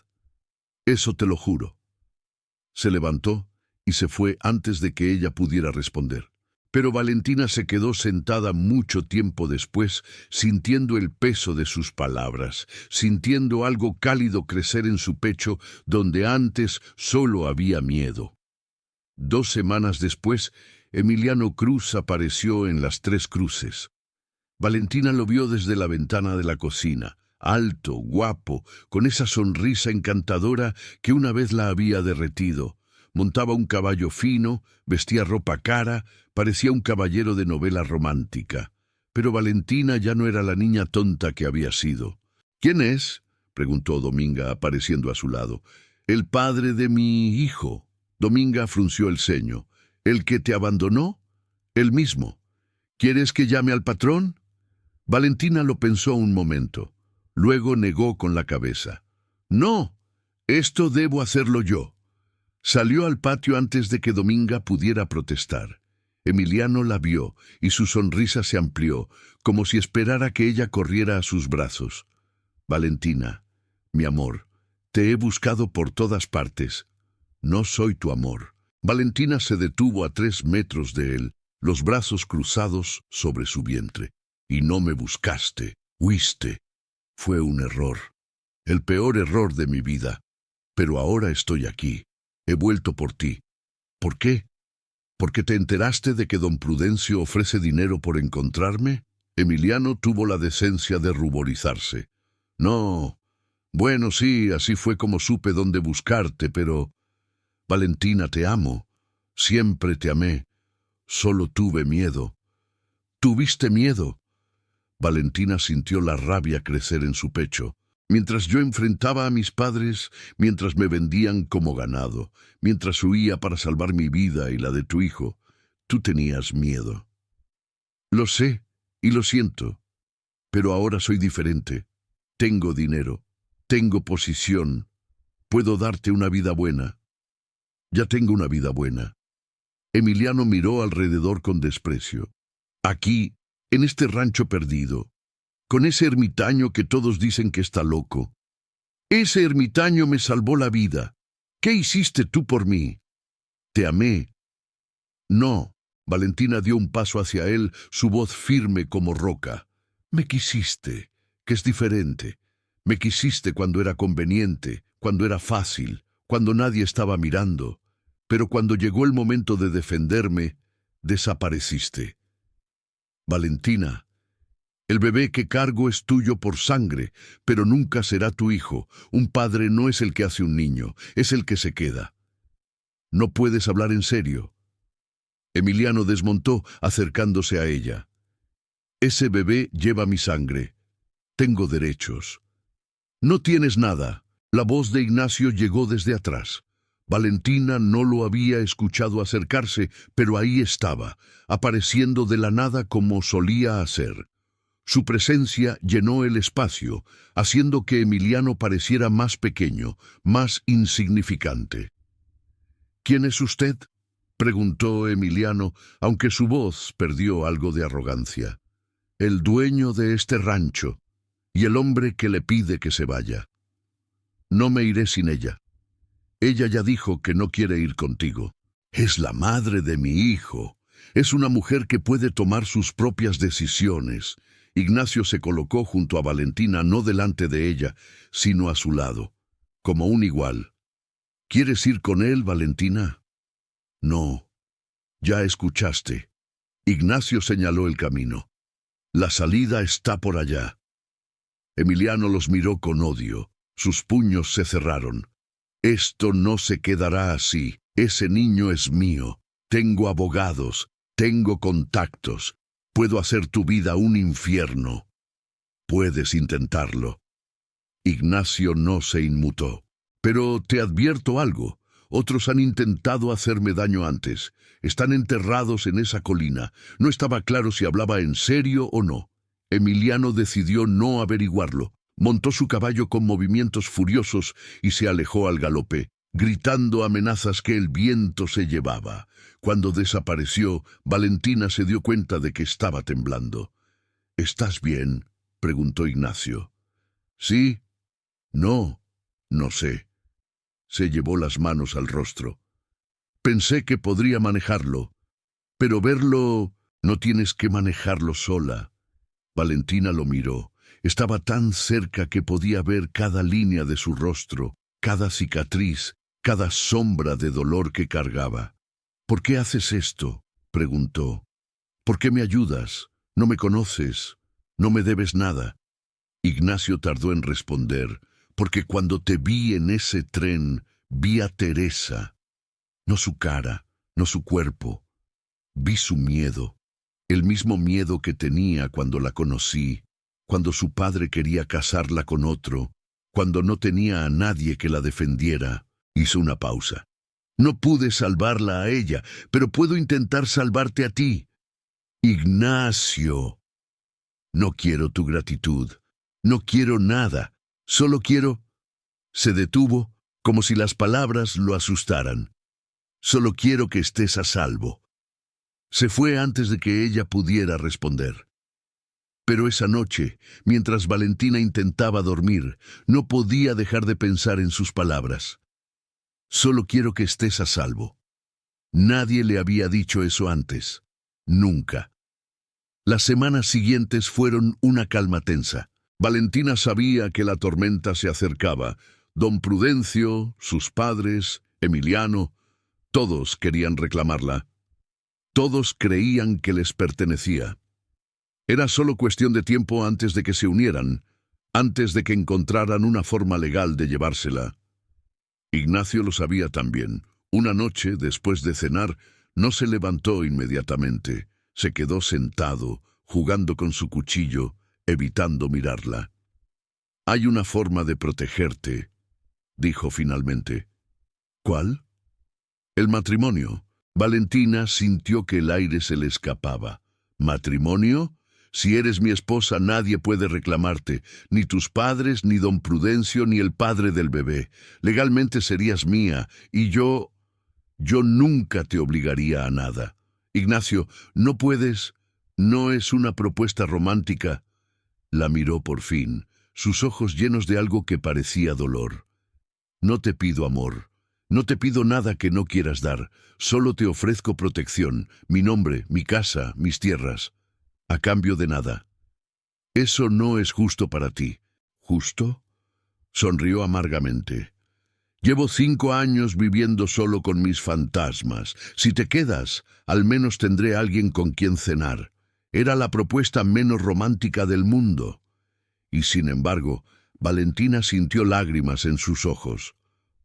Eso te lo juro. Se levantó y se fue antes de que ella pudiera responder. Pero Valentina se quedó sentada mucho tiempo después, sintiendo el peso de sus palabras, sintiendo algo cálido crecer en su pecho donde antes solo había miedo. 2 semanas después, Emiliano Cruz apareció en Las Tres Cruces. Valentina lo vio desde la ventana de la cocina, alto, guapo, con esa sonrisa encantadora que una vez la había derretido. Montaba un caballo fino, vestía ropa cara, parecía un caballero de novela romántica. Pero Valentina ya no era la niña tonta que había sido. ¿Quién es?, preguntó Dominga apareciendo a su lado. El padre de mi hijo. Dominga frunció el ceño. ¿El que te abandonó? El mismo. ¿Quieres que llame al patrón? Valentina lo pensó un momento. Luego negó con la cabeza. No, esto debo hacerlo yo. Salió al patio antes de que Dominga pudiera protestar. Emiliano la vio y su sonrisa se amplió, como si esperara que ella corriera a sus brazos. Valentina, mi amor, te he buscado por todas partes. No soy tu amor. Valentina se detuvo a 3 metros de él, los brazos cruzados sobre su vientre. Y no me buscaste, huiste. Fue un error, el peor error de mi vida. Pero ahora estoy aquí. He vuelto por ti. ¿Por qué? ¿Porque te enteraste de que don Prudencio ofrece dinero por encontrarme? Emiliano tuvo la decencia de ruborizarse. No. Bueno, sí, así fue como supe dónde buscarte, pero... Valentina, te amo. Siempre te amé. Solo tuve miedo. ¿Tuviste miedo? Valentina sintió la rabia crecer en su pecho. Mientras yo enfrentaba a mis padres, mientras me vendían como ganado, mientras huía para salvar mi vida y la de tu hijo, tú tenías miedo. Lo sé y lo siento, pero ahora soy diferente. Tengo dinero, tengo posición, puedo darte una vida buena. Ya tengo una vida buena. Emiliano miró alrededor con desprecio. Aquí, en este rancho perdido, con ese ermitaño que todos dicen que está loco. Ese ermitaño me salvó la vida. ¿Qué hiciste tú por mí? Te amé. No. Valentina dio un paso hacia él, su voz firme como roca. Me quisiste, que es diferente. Me quisiste cuando era conveniente, cuando era fácil, cuando nadie estaba mirando. Pero cuando llegó el momento de defenderme, desapareciste. Valentina, el bebé que cargo es tuyo por sangre, pero nunca será tu hijo. Un padre no es el que hace un niño, es el que se queda. No puedes hablar en serio. Emiliano desmontó, acercándose a ella. Ese bebé lleva mi sangre. Tengo derechos. No tienes nada. La voz de Ignacio llegó desde atrás. Valentina no lo había escuchado acercarse, pero ahí estaba, apareciendo de la nada como solía hacer. Su presencia llenó el espacio, haciendo que Emiliano pareciera más pequeño, más insignificante. ¿Quién es usted?, preguntó Emiliano, aunque su voz perdió algo de arrogancia. El dueño de este rancho, y el hombre que le pide que se vaya. No me iré sin ella. Ella ya dijo que no quiere ir contigo. Es la madre de mi hijo. Es una mujer que puede tomar sus propias decisiones. Ignacio se colocó junto a Valentina, no delante de ella, sino a su lado, como un igual. ¿Quieres ir con él, Valentina? No. Ya escuchaste. Ignacio señaló el camino. La salida está por allá. Emiliano los miró con odio. Sus puños se cerraron. Esto no se quedará así. Ese niño es mío. Tengo abogados. Tengo contactos. Puedo hacer tu vida un infierno. Puedes intentarlo. Ignacio no se inmutó. Pero te advierto algo. Otros han intentado hacerme daño antes. Están enterrados en esa colina. No estaba claro si hablaba en serio o no. Emiliano decidió no averiguarlo. Montó su caballo con movimientos furiosos y se alejó al galope, gritando amenazas que el viento se llevaba. Cuando desapareció, Valentina se dio cuenta de que estaba temblando. ¿Estás bien?, preguntó Ignacio. ¿Sí? No, no sé. Se llevó las manos al rostro. Pensé que podría manejarlo, pero verlo... No tienes que manejarlo sola. Valentina lo miró. Estaba tan cerca que podía ver cada línea de su rostro, cada cicatriz, cada sombra de dolor que cargaba. ¿Por qué haces esto?, preguntó. ¿Por qué me ayudas? No me conoces. No me debes nada. Ignacio tardó en responder, porque cuando te vi en ese tren, vi a Teresa. No su cara, no su cuerpo. Vi su miedo, el mismo miedo que tenía cuando la conocí, cuando su padre quería casarla con otro, cuando no tenía a nadie que la defendiera. Hizo una pausa. No pude salvarla a ella, pero puedo intentar salvarte a ti. Ignacio. No quiero tu gratitud. No quiero nada. Solo quiero... Se detuvo, como si las palabras lo asustaran. Solo quiero que estés a salvo. Se fue antes de que ella pudiera responder. Pero esa noche, mientras Valentina intentaba dormir, no podía dejar de pensar en sus palabras. Solo quiero que estés a salvo. Nadie le había dicho eso antes. Nunca. Las semanas siguientes fueron una calma tensa. Valentina sabía que la tormenta se acercaba. Don Prudencio, sus padres, Emiliano, todos querían reclamarla. Todos creían que les pertenecía. Era solo cuestión de tiempo antes de que se unieran, antes de que encontraran una forma legal de llevársela. Ignacio lo sabía también. Una noche, después de cenar, no se levantó inmediatamente. Se quedó sentado, jugando con su cuchillo, evitando mirarla. «Hay una forma de protegerte», dijo finalmente. «¿Cuál?» «El matrimonio». Valentina sintió que el aire se le escapaba. «¿Matrimonio? Si eres mi esposa, nadie puede reclamarte, ni tus padres, ni don Prudencio, ni el padre del bebé. Legalmente serías mía, y yo nunca te obligaría a nada. Ignacio, no puedes, no es una propuesta romántica». La miró por fin, sus ojos llenos de algo que parecía dolor. «No te pido amor, no te pido nada que no quieras dar, solo te ofrezco protección, mi nombre, mi casa, mis tierras. A cambio de nada. Eso no es justo para ti». «¿Justo?», sonrió amargamente. «Llevo 5 años viviendo solo con mis fantasmas. Si te quedas, al menos tendré alguien con quien cenar». Era la propuesta menos romántica del mundo. Y sin embargo, Valentina sintió lágrimas en sus ojos.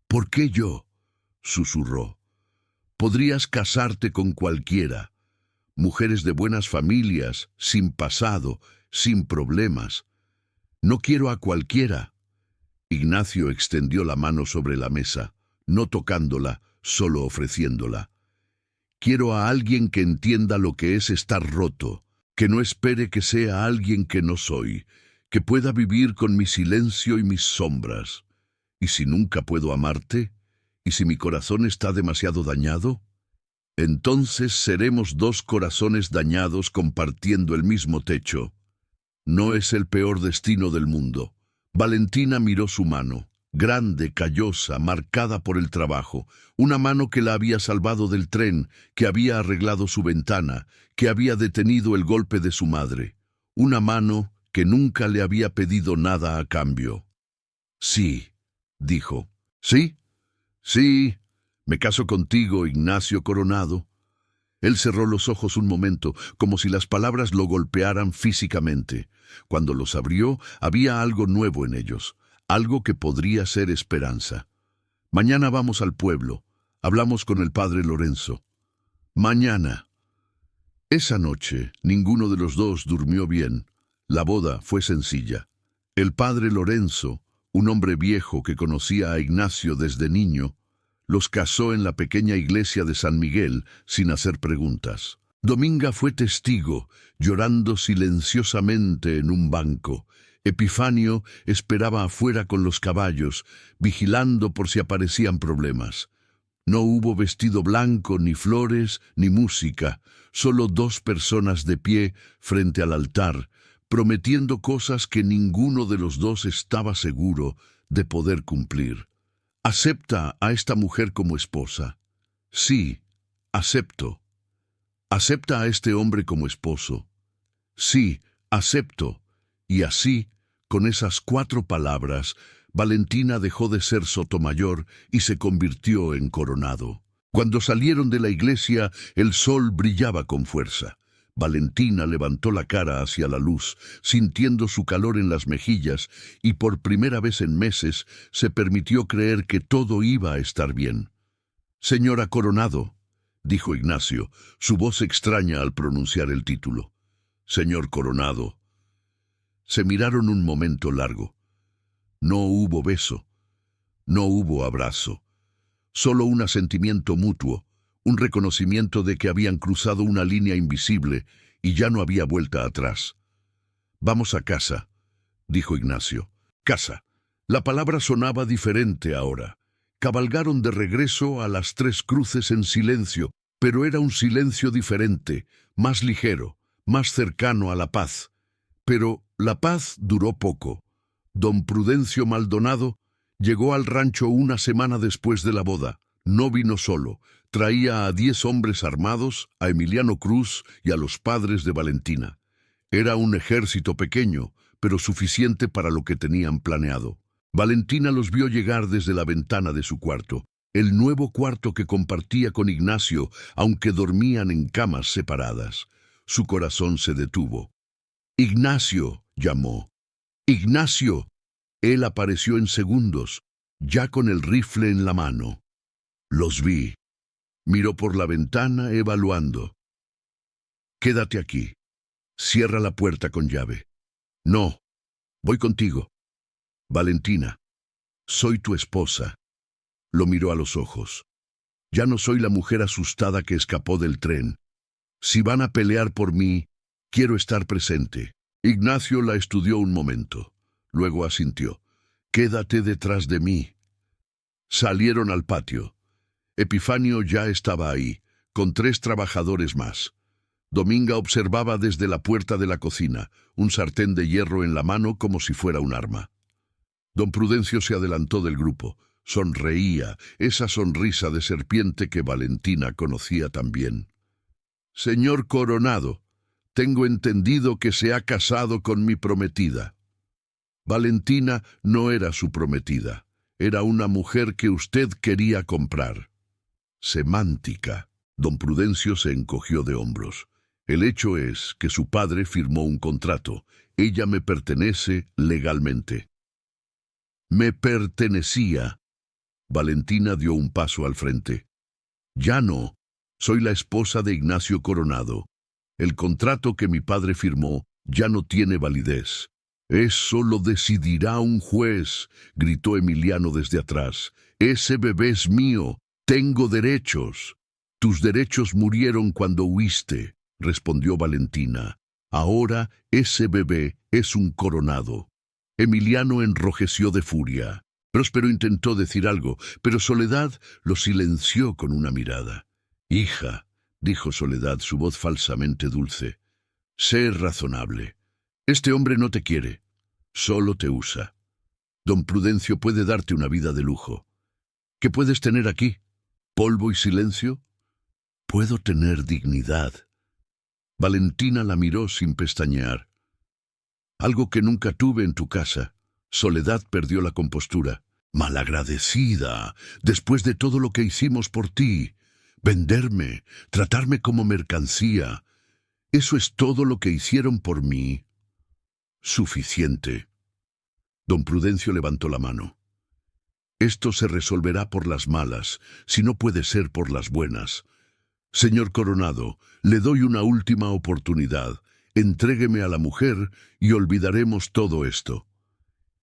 «¿Por qué yo?», susurró. «Podrías casarte con cualquiera. Mujeres de buenas familias, sin pasado, sin problemas. No quiero a cualquiera». Ignacio extendió la mano sobre la mesa, no tocándola, solo ofreciéndola. «Quiero a alguien que entienda lo que es estar roto, que no espere que sea alguien que no soy, que pueda vivir con mi silencio y mis sombras. ¿Y si nunca puedo amarte? ¿Y si mi corazón está demasiado dañado? Entonces seremos 2 corazones dañados compartiendo el mismo techo. No es el peor destino del mundo». Valentina miró su mano, grande, callosa, marcada por el trabajo, una mano que la había salvado del tren, que había arreglado su ventana, que había detenido el golpe de su madre, una mano que nunca le había pedido nada a cambio. «Sí», dijo. «¿Sí? Sí, me caso contigo, Ignacio Coronado». Él cerró los ojos un momento, como si las palabras lo golpearan físicamente. Cuando los abrió, había algo nuevo en ellos, algo que podría ser esperanza. «Mañana vamos al pueblo. Hablamos con el padre Lorenzo». «Mañana». Esa noche, ninguno de los dos durmió bien. La boda fue sencilla. El padre Lorenzo, un hombre viejo que conocía a Ignacio desde niño, los casó en la pequeña iglesia de San Miguel sin hacer preguntas. Dominga fue testigo, llorando silenciosamente en un banco. Epifanio esperaba afuera con los caballos, vigilando por si aparecían problemas. No hubo vestido blanco, ni flores, ni música, solo dos personas de pie frente al altar, prometiendo cosas que ninguno de los dos estaba seguro de poder cumplir. ¿Acepta a esta mujer como esposa? Sí, acepto. ¿Acepta a este hombre como esposo? Sí, acepto. Y así, con esas 4 palabras, Valentina dejó de ser Sotomayor y se convirtió en Coronado. Cuando salieron de la iglesia, el sol brillaba con fuerza. Valentina levantó la cara hacia la luz, sintiendo su calor en las mejillas, y por primera vez en meses se permitió creer que todo iba a estar bien. «Señora Coronado», dijo Ignacio, su voz extraña al pronunciar el título. «Señor Coronado». Se miraron un momento largo. No hubo beso, no hubo abrazo, solo un asentimiento mutuo, un reconocimiento de que habían cruzado una línea invisible y ya no había vuelta atrás. «Vamos a casa», dijo Ignacio. «Casa». La palabra sonaba diferente ahora. Cabalgaron de regreso a las 3 Cruces en silencio, pero era un silencio diferente, más ligero, más cercano a la paz. Pero la paz duró poco. Don Prudencio Maldonado llegó al rancho una semana después de la boda. No vino solo. Traía a 10 hombres armados, a Emiliano Cruz y a los padres de Valentina. Era un ejército pequeño, pero suficiente para lo que tenían planeado. Valentina los vio llegar desde la ventana de su cuarto, el nuevo cuarto que compartía con Ignacio, aunque dormían en camas separadas. Su corazón se detuvo. «Ignacio», llamó. «Ignacio». Él apareció en segundos, ya con el rifle en la mano. Los vi. Miró por la ventana, evaluando. «Quédate aquí. Cierra la puerta con llave». «No. Voy contigo». «Valentina, soy tu esposa». Lo miró a los ojos. «Ya no soy la mujer asustada que escapó del tren. Si van a pelear por mí, quiero estar presente». Ignacio la estudió un momento. Luego asintió. «Quédate detrás de mí». Salieron al patio. Epifanio ya estaba ahí, con 3 trabajadores más. Dominga observaba desde la puerta de la cocina, un sartén de hierro en la mano como si fuera un arma. Don Prudencio se adelantó del grupo. Sonreía, esa sonrisa de serpiente que Valentina conocía tan bien. «Señor Coronado, tengo entendido que se ha casado con mi prometida». Valentina no era su prometida, era una mujer que usted quería comprar. Semántica. Don Prudencio se encogió de hombros. El hecho es que su padre firmó un contrato. Ella me pertenece legalmente. «Me pertenecía». Valentina dio un paso al frente. «Ya no. Soy la esposa de Ignacio Coronado. El contrato que mi padre firmó ya no tiene validez». «Eso lo decidirá un juez», gritó Emiliano desde atrás. «Ese bebé es mío. Tengo derechos». «Tus derechos murieron cuando huiste», respondió Valentina. «Ahora ese bebé es un Coronado». Emiliano enrojeció de furia. Próspero intentó decir algo, pero Soledad lo silenció con una mirada. «Hija», dijo Soledad, su voz falsamente dulce, «sé razonable. Este hombre no te quiere, solo te usa. Don Prudencio puede darte una vida de lujo. ¿Qué puedes tener aquí? ¿Polvo y silencio? Puedo tener dignidad». Valentina la miró sin pestañear. «Algo que nunca tuve en tu casa». Soledad perdió la compostura. «Malagradecida, después de todo lo que hicimos por ti. Venderme, tratarme como mercancía. ¿Eso es todo lo que hicieron por mí?» «Suficiente». Don Prudencio levantó la mano. «Esto se resolverá por las malas, si no puede ser por las buenas. Señor Coronado, le doy una última oportunidad. Entrégueme a la mujer y olvidaremos todo esto».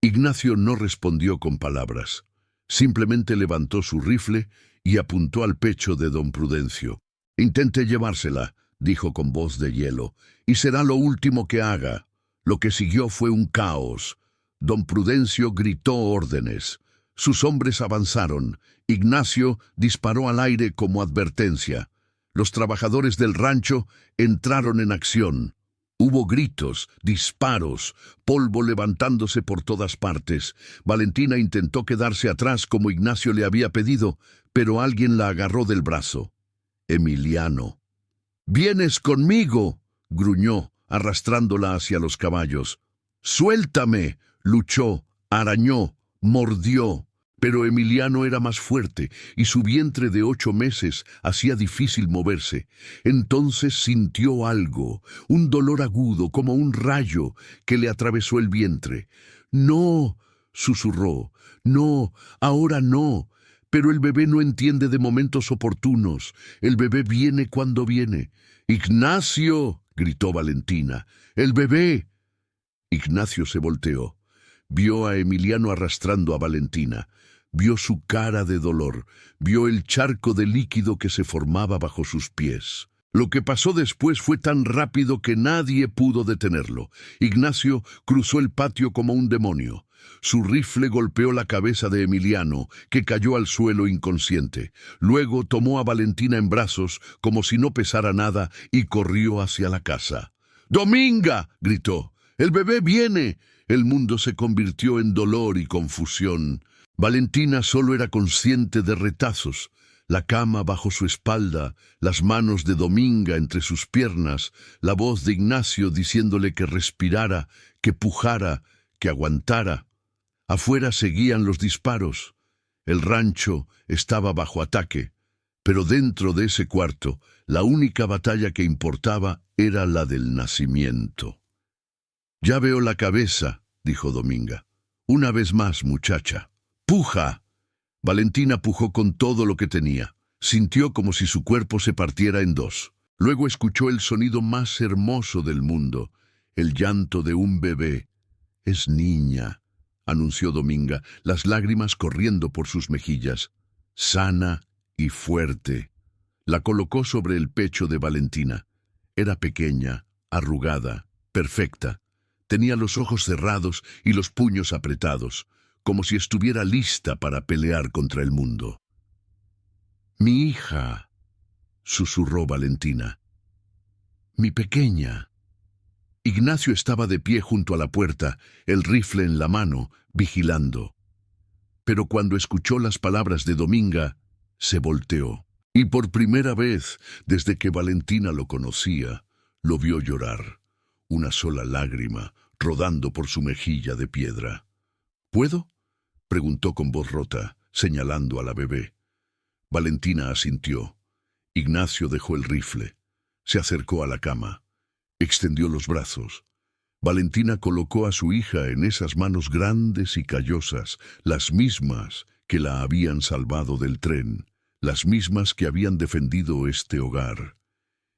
Ignacio no respondió con palabras. Simplemente levantó su rifle y apuntó al pecho de don Prudencio. «Intente llevársela», dijo con voz de hielo, «y será lo último que haga». Lo que siguió fue un caos. Don Prudencio gritó órdenes. Sus hombres avanzaron. Ignacio disparó al aire como advertencia. Los trabajadores del rancho entraron en acción. Hubo gritos, disparos, polvo levantándose por todas partes. Valentina intentó quedarse atrás como Ignacio le había pedido, pero alguien la agarró del brazo. Emiliano. «¡Vienes conmigo!», gruñó, arrastrándola hacia los caballos. «¡Suéltame!», luchó, arañó, mordió. Pero Emiliano era más fuerte y su vientre de 8 meses hacía difícil moverse. Entonces sintió algo, un dolor agudo como un rayo que le atravesó el vientre. «¡No!», susurró. «¡No! ¡Ahora no!». Pero el bebé no entiende de momentos oportunos. El bebé viene cuando viene. «¡Ignacio!», gritó Valentina. «¡El bebé!». Ignacio se volteó. Vio a Emiliano arrastrando a Valentina. Vio su cara de dolor. Vio el charco de líquido que se formaba bajo sus pies. Lo que pasó después fue tan rápido que nadie pudo detenerlo. Ignacio cruzó el patio como un demonio. Su rifle golpeó la cabeza de Emiliano, que cayó al suelo inconsciente. Luego tomó a Valentina en brazos, como si no pesara nada, y corrió hacia la casa. «¡Dominga!», gritó. «¡El bebé viene!». El mundo se convirtió en dolor y confusión. Valentina solo era consciente de retazos. La cama bajo su espalda, las manos de Dominga entre sus piernas, la voz de Ignacio diciéndole que respirara, que pujara, que aguantara. Afuera seguían los disparos. El rancho estaba bajo ataque, pero dentro de ese cuarto, la única batalla que importaba era la del nacimiento. «Ya veo la cabeza», dijo Dominga. «Una vez más, muchacha. ¡Puja!». Valentina pujó con todo lo que tenía. Sintió como si su cuerpo se partiera en dos. Luego escuchó el sonido más hermoso del mundo, el llanto de un bebé. «Es niña», anunció Dominga, las lágrimas corriendo por sus mejillas. «Sana y fuerte». La colocó sobre el pecho de Valentina. Era pequeña, arrugada, perfecta. Tenía los ojos cerrados y los puños apretados, como si estuviera lista para pelear contra el mundo. «Mi hija», susurró Valentina. «Mi pequeña». Ignacio estaba de pie junto a la puerta, el rifle en la mano, vigilando. Pero cuando escuchó las palabras de Dominga, se volteó. Y por primera vez, desde que Valentina lo conocía, lo vio llorar. Una sola lágrima rodando por su mejilla de piedra. «¿Puedo?», preguntó con voz rota, señalando a la bebé. Valentina asintió. Ignacio dejó el rifle. Se acercó a la cama. Extendió los brazos. Valentina colocó a su hija en esas manos grandes y callosas, las mismas que la habían salvado del tren, las mismas que habían defendido este hogar.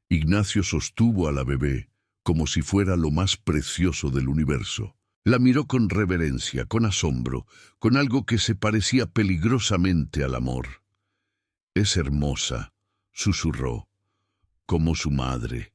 Ignacio sostuvo a la bebé como si fuera lo más precioso del universo. La miró con reverencia, con asombro, con algo que se parecía peligrosamente al amor. «Es hermosa», susurró, «como su madre».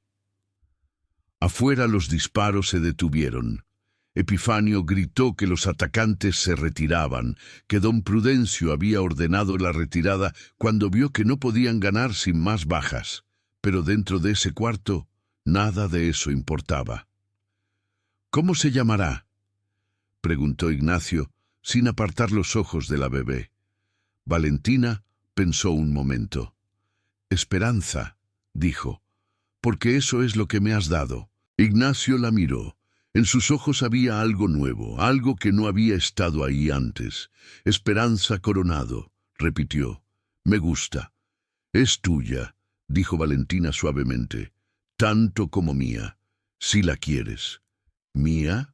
Afuera los disparos se detuvieron. Epifanio gritó que los atacantes se retiraban, que don Prudencio había ordenado la retirada cuando vio que no podían ganar sin más bajas. Pero dentro de ese cuarto, nada de eso importaba. «¿Cómo se llamará?», preguntó Ignacio, sin apartar los ojos de la bebé. Valentina pensó un momento. «Esperanza», dijo, «porque eso es lo que me has dado». Ignacio la miró. En sus ojos había algo nuevo, algo que no había estado ahí antes. «Esperanza Coronado», repitió. «Me gusta». «Es tuya», dijo Valentina suavemente, «tanto como mía, si la quieres». «¿Mía?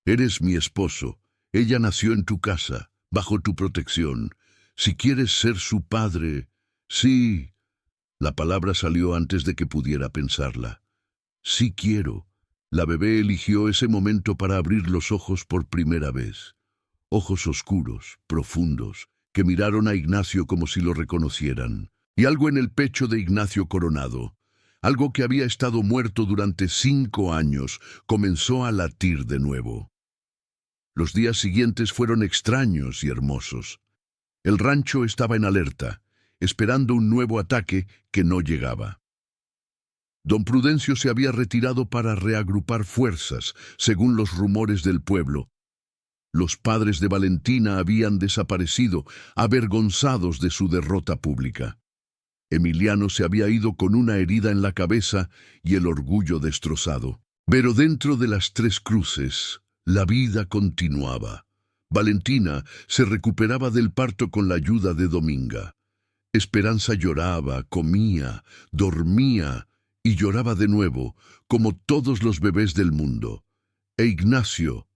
Eres mi esposo. Ella nació en tu casa, bajo tu protección. Si quieres ser su padre...» «Sí». La palabra salió antes de que pudiera pensarla. «Sí quiero». La bebé eligió ese momento para abrir los ojos por primera vez. ojos oscuros, profundos, que miraron a Ignacio como si lo reconocieran. Y algo en el pecho de Ignacio Coronado, algo que había estado muerto durante 5 años, comenzó a latir de nuevo. Los días siguientes fueron extraños y hermosos. El rancho estaba en alerta, esperando un nuevo ataque que no llegaba. Don Prudencio se había retirado para reagrupar fuerzas, según los rumores del pueblo. Los padres de Valentina habían desaparecido, avergonzados de su derrota pública. Emiliano se había ido con una herida en la cabeza y el orgullo destrozado. Pero dentro de las Tres Cruces, la vida continuaba. Valentina se recuperaba del parto con la ayuda de Dominga. Esperanza lloraba, comía, dormía y lloraba de nuevo, como todos los bebés del mundo. E Ignacio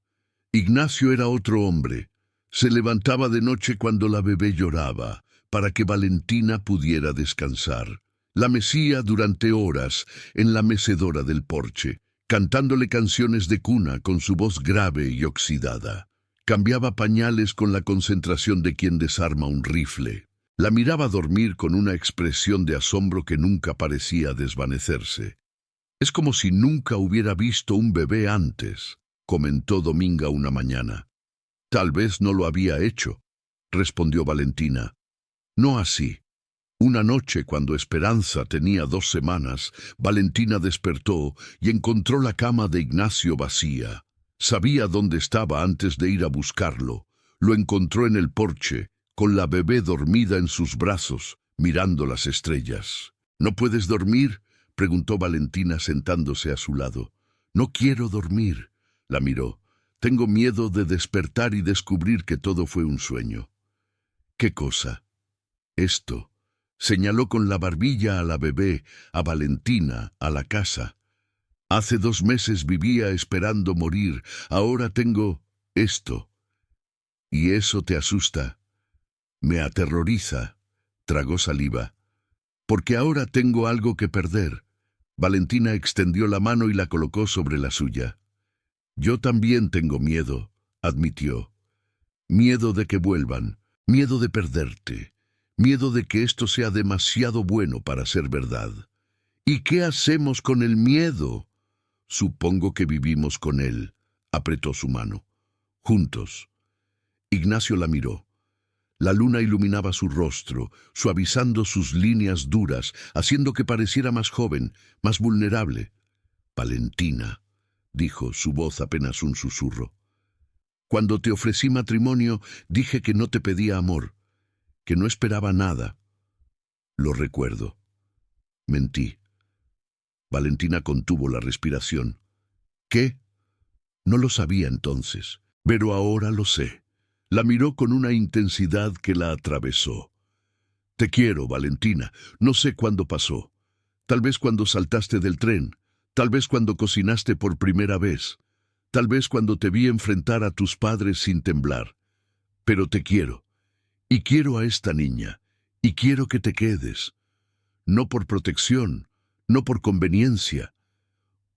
era otro hombre. Se levantaba de noche cuando la bebé lloraba, para que Valentina pudiera descansar. La mecía durante horas en la mecedora del porche, cantándole canciones de cuna con su voz grave y oxidada. Cambiaba pañales con la concentración de quien desarma un rifle. La miraba dormir con una expresión de asombro que nunca parecía desvanecerse. «Es como si nunca hubiera visto un bebé antes», comentó Dominga una mañana. «Tal vez no lo había hecho», respondió Valentina. «No así. Una noche, cuando Esperanza tenía 2 semanas, Valentina despertó y encontró la cama de Ignacio vacía. Sabía dónde estaba antes de ir a buscarlo. Lo encontró en el porche, con la bebé dormida en sus brazos, mirando las estrellas. «¿No puedes dormir?», preguntó Valentina sentándose a su lado. «No quiero dormir», la miró. «Tengo miedo de despertar y descubrir que todo fue un sueño». «¿Qué cosa?» «Esto». Señaló con la barbilla a la bebé, a Valentina, a la casa. «Hace 2 meses vivía esperando morir. Ahora tengo esto». «¿Y eso te asusta?» «Me aterroriza», tragó saliva. «Porque ahora tengo algo que perder». Valentina extendió la mano y la colocó sobre la suya. «Yo también tengo miedo», admitió. «Miedo de que vuelvan, miedo de perderte, miedo de que esto sea demasiado bueno para ser verdad». «¿Y qué hacemos con el miedo?» «Supongo que vivimos con él», apretó su mano. «Juntos». Ignacio la miró. La luna iluminaba su rostro, suavizando sus líneas duras, haciendo que pareciera más joven, más vulnerable. «Valentina», dijo, su voz apenas un susurro. «Cuando te ofrecí matrimonio, dije que no te pedía amor, que no esperaba nada». «Lo recuerdo». «Mentí». Valentina contuvo la respiración. «¿Qué?» «No lo sabía entonces, pero ahora lo sé». La miró con una intensidad que la atravesó. «Te quiero, Valentina. No sé cuándo pasó. Tal vez cuando saltaste del tren. Tal vez cuando cocinaste por primera vez. Tal vez cuando te vi enfrentar a tus padres sin temblar. Pero te quiero. Y quiero a esta niña. Y quiero que te quedes. No por protección, no por conveniencia.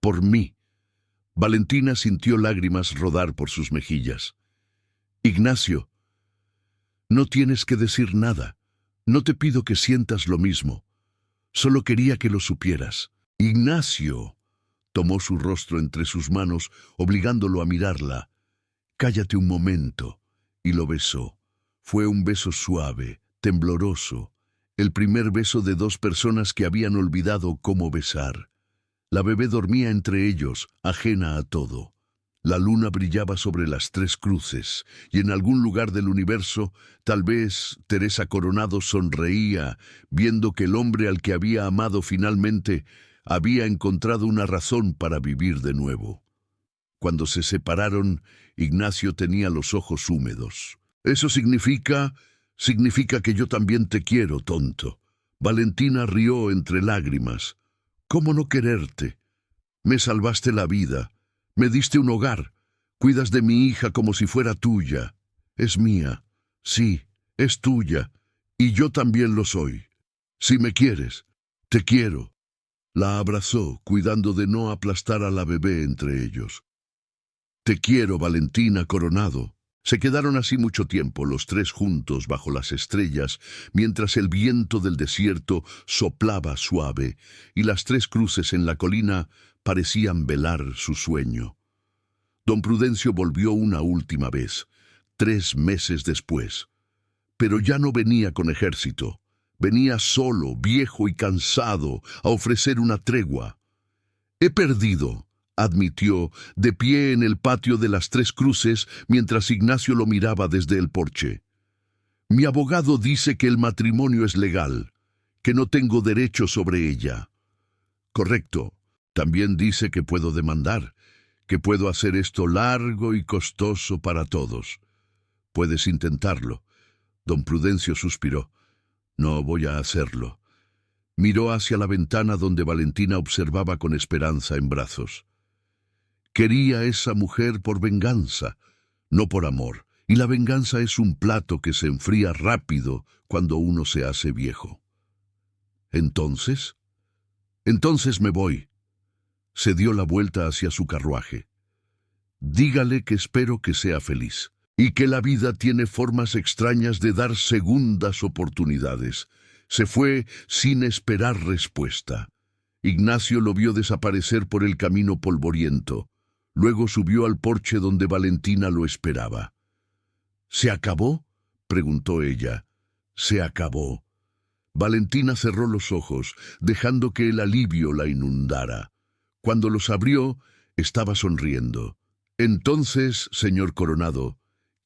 Por mí». Valentina sintió lágrimas rodar por sus mejillas. «Ignacio, no tienes que decir nada. No te pido que sientas lo mismo. Solo quería que lo supieras». «Ignacio», tomó su rostro entre sus manos, obligándolo a mirarla. «Cállate un momento», y lo besó. Fue un beso suave, tembloroso, el primer beso de 2 personas que habían olvidado cómo besar. La bebé dormía entre ellos, ajena a todo. La luna brillaba sobre las 3 cruces, y en algún lugar del universo, tal vez Teresa Coronado sonreía, viendo que el hombre al que había amado finalmente había encontrado una razón para vivir de nuevo. Cuando se separaron, Ignacio tenía los ojos húmedos. «Eso significa que yo también te quiero, tonto». Valentina rió entre lágrimas. «¿Cómo no quererte? Me salvaste la vida. Me diste un hogar. Cuidas de mi hija como si fuera tuya. Es mía. Sí, es tuya. Y yo también lo soy. Si me quieres, te quiero». La abrazó, cuidando de no aplastar a la bebé entre ellos. «Te quiero, Valentina Coronado». Se quedaron así mucho tiempo, los tres juntos bajo las estrellas, mientras el viento del desierto soplaba suave y las tres cruces en la colina parecían velar su sueño. Don Prudencio volvió una última vez, 3 meses después. Pero ya no venía con ejército. Venía solo, viejo y cansado, a ofrecer una tregua. «He perdido», admitió, de pie en el patio de las Tres Cruces, mientras Ignacio lo miraba desde el porche. «Mi abogado dice que el matrimonio es legal, que no tengo derecho sobre ella». «Correcto. También dice que puedo demandar, que puedo hacer esto largo y costoso para todos. Puedes intentarlo». Don Prudencio suspiró. «No voy a hacerlo». Miró hacia la ventana donde Valentina observaba con Esperanza en brazos. Quería esa mujer por venganza, no por amor, y la venganza es un plato que se enfría rápido cuando uno se hace viejo. «¿Entonces?» «Entonces me voy». Se dio la vuelta hacia su carruaje. «Dígale que espero que sea feliz, y que la vida tiene formas extrañas de dar segundas oportunidades». Se fue sin esperar respuesta. Ignacio lo vio desaparecer por el camino polvoriento. Luego subió al porche donde Valentina lo esperaba. «¿Se acabó?», preguntó ella. «Se acabó». Valentina cerró los ojos, dejando que el alivio la inundara. Cuando los abrió, estaba sonriendo. «Entonces, señor Coronado,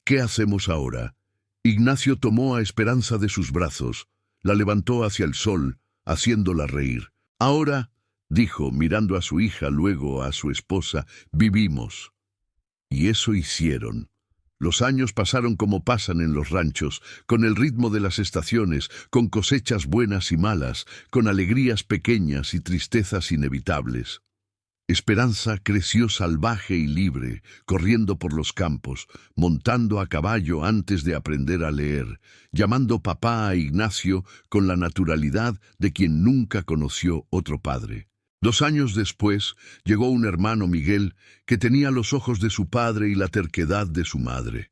¿qué hacemos ahora?». Ignacio tomó a Esperanza de sus brazos. La levantó hacia el sol, haciéndola reír. «Ahora», dijo, mirando a su hija, luego a su esposa, «vivimos». Y eso hicieron. Los años pasaron como pasan en los ranchos, con el ritmo de las estaciones, con cosechas buenas y malas, con alegrías pequeñas y tristezas inevitables. Esperanza creció salvaje y libre, corriendo por los campos, montando a caballo antes de aprender a leer, llamando papá a Ignacio con la naturalidad de quien nunca conoció otro padre. 2 años después llegó un hermano, Miguel, que tenía los ojos de su padre y la terquedad de su madre.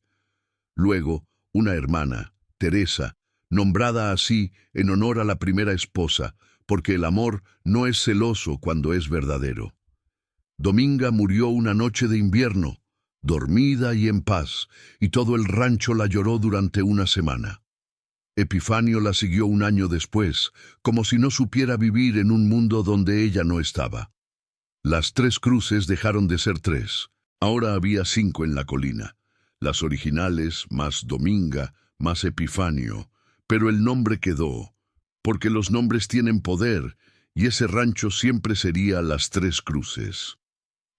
Luego, una hermana, Teresa, nombrada así en honor a la primera esposa, porque el amor no es celoso cuando es verdadero. Dominga murió una noche de invierno, dormida y en paz, y todo el rancho la lloró durante una semana. Epifanio la siguió un año después, como si no supiera vivir en un mundo donde ella no estaba. Las Tres Cruces dejaron de ser 3. Ahora había 5 en la colina. Las originales, más Dominga, más Epifanio. Pero el nombre quedó, porque los nombres tienen poder, y ese rancho siempre sería Las Tres Cruces.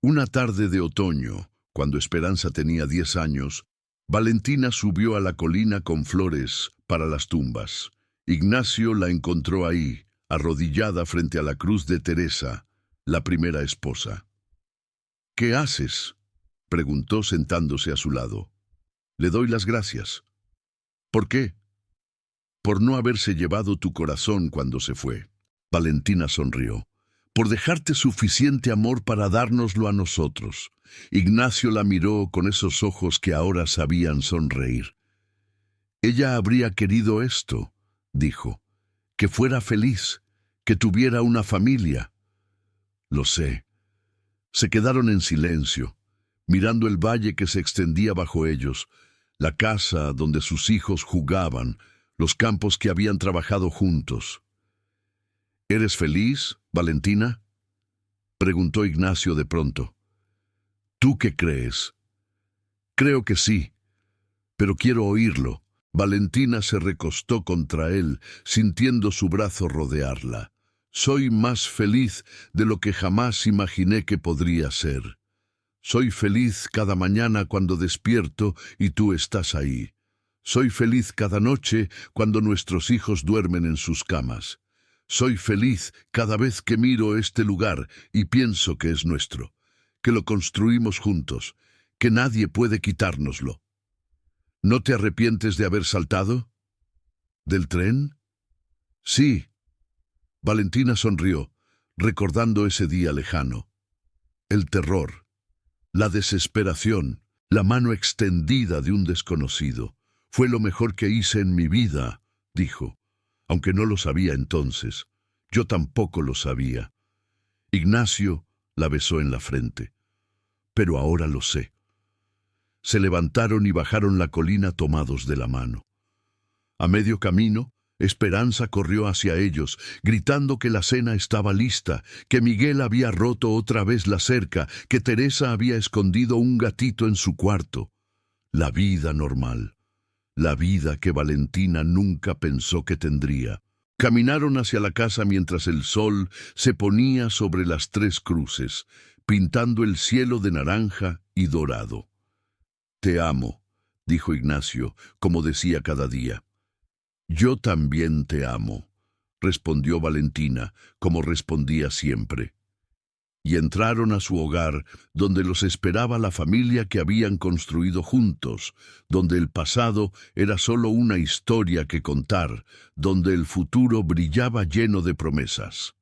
Una tarde de otoño, cuando Esperanza tenía 10 años, Valentina subió a la colina con flores para las tumbas. Ignacio la encontró ahí, arrodillada frente a la cruz de Teresa, la primera esposa. «¿Qué haces?», preguntó sentándose a su lado. «Le doy las gracias». «¿Por qué?». «Por no haberse llevado tu corazón cuando se fue». Valentina sonrió. «Por dejarte suficiente amor para dárnoslo a nosotros». Ignacio la miró con esos ojos que ahora sabían sonreír. «Ella habría querido esto», dijo, «que fuera feliz, que tuviera una familia». «Lo sé». Se quedaron en silencio, mirando el valle que se extendía bajo ellos, la casa donde sus hijos jugaban, los campos que habían trabajado juntos. «¿Eres feliz, Valentina?», preguntó Ignacio de pronto. «¿Tú qué crees?». «Creo que sí, pero quiero oírlo». Valentina se recostó contra él, sintiendo su brazo rodearla. «Soy más feliz de lo que jamás imaginé que podría ser. Soy feliz cada mañana cuando despierto y tú estás ahí. Soy feliz cada noche cuando nuestros hijos duermen en sus camas. Soy feliz cada vez que miro este lugar y pienso que es nuestro, que lo construimos juntos, que nadie puede quitárnoslo». «¿No te arrepientes de haber saltado?». «¿Del tren?». «Sí». Valentina sonrió, recordando ese día lejano. El terror, la desesperación, la mano extendida de un desconocido. Fue lo mejor que hice en mi vida, dijo, aunque no lo sabía entonces. Yo tampoco lo sabía. Ignacio la besó en la frente. Pero ahora lo sé. Se levantaron y bajaron la colina tomados de la mano. A medio camino, Esperanza corrió hacia ellos, gritando que la cena estaba lista, que Miguel había roto otra vez la cerca, que Teresa había escondido un gatito en su cuarto. La vida normal, la vida que Valentina nunca pensó que tendría. Caminaron hacia la casa mientras el sol se ponía sobre las tres cruces, pintando el cielo de naranja y dorado. «Te amo», dijo Ignacio, como decía cada día. «Yo también te amo», respondió Valentina, como respondía siempre. Y entraron a su hogar, donde los esperaba la familia que habían construido juntos, donde el pasado era solo una historia que contar, donde el futuro brillaba lleno de promesas.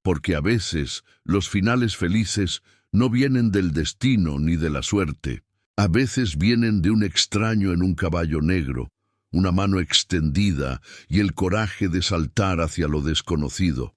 Porque a veces los finales felices no vienen del destino ni de la suerte. A veces vienen de un extraño en un caballo negro, una mano extendida y el coraje de saltar hacia lo desconocido.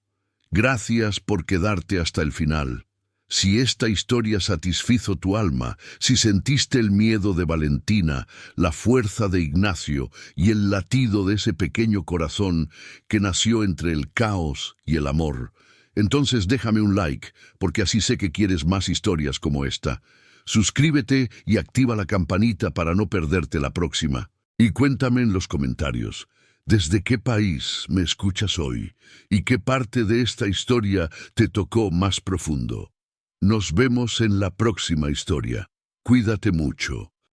Gracias por quedarte hasta el final. Si esta historia satisfizo tu alma, si sentiste el miedo de Valentina, la fuerza de Ignacio y el latido de ese pequeño corazón que nació entre el caos y el amor, entonces déjame un like, porque así sé que quieres más historias como esta. Suscríbete y activa la campanita para no perderte la próxima. Y cuéntame en los comentarios, ¿desde qué país me escuchas hoy? ¿Y qué parte de esta historia te tocó más profundo? Nos vemos en la próxima historia. Cuídate mucho.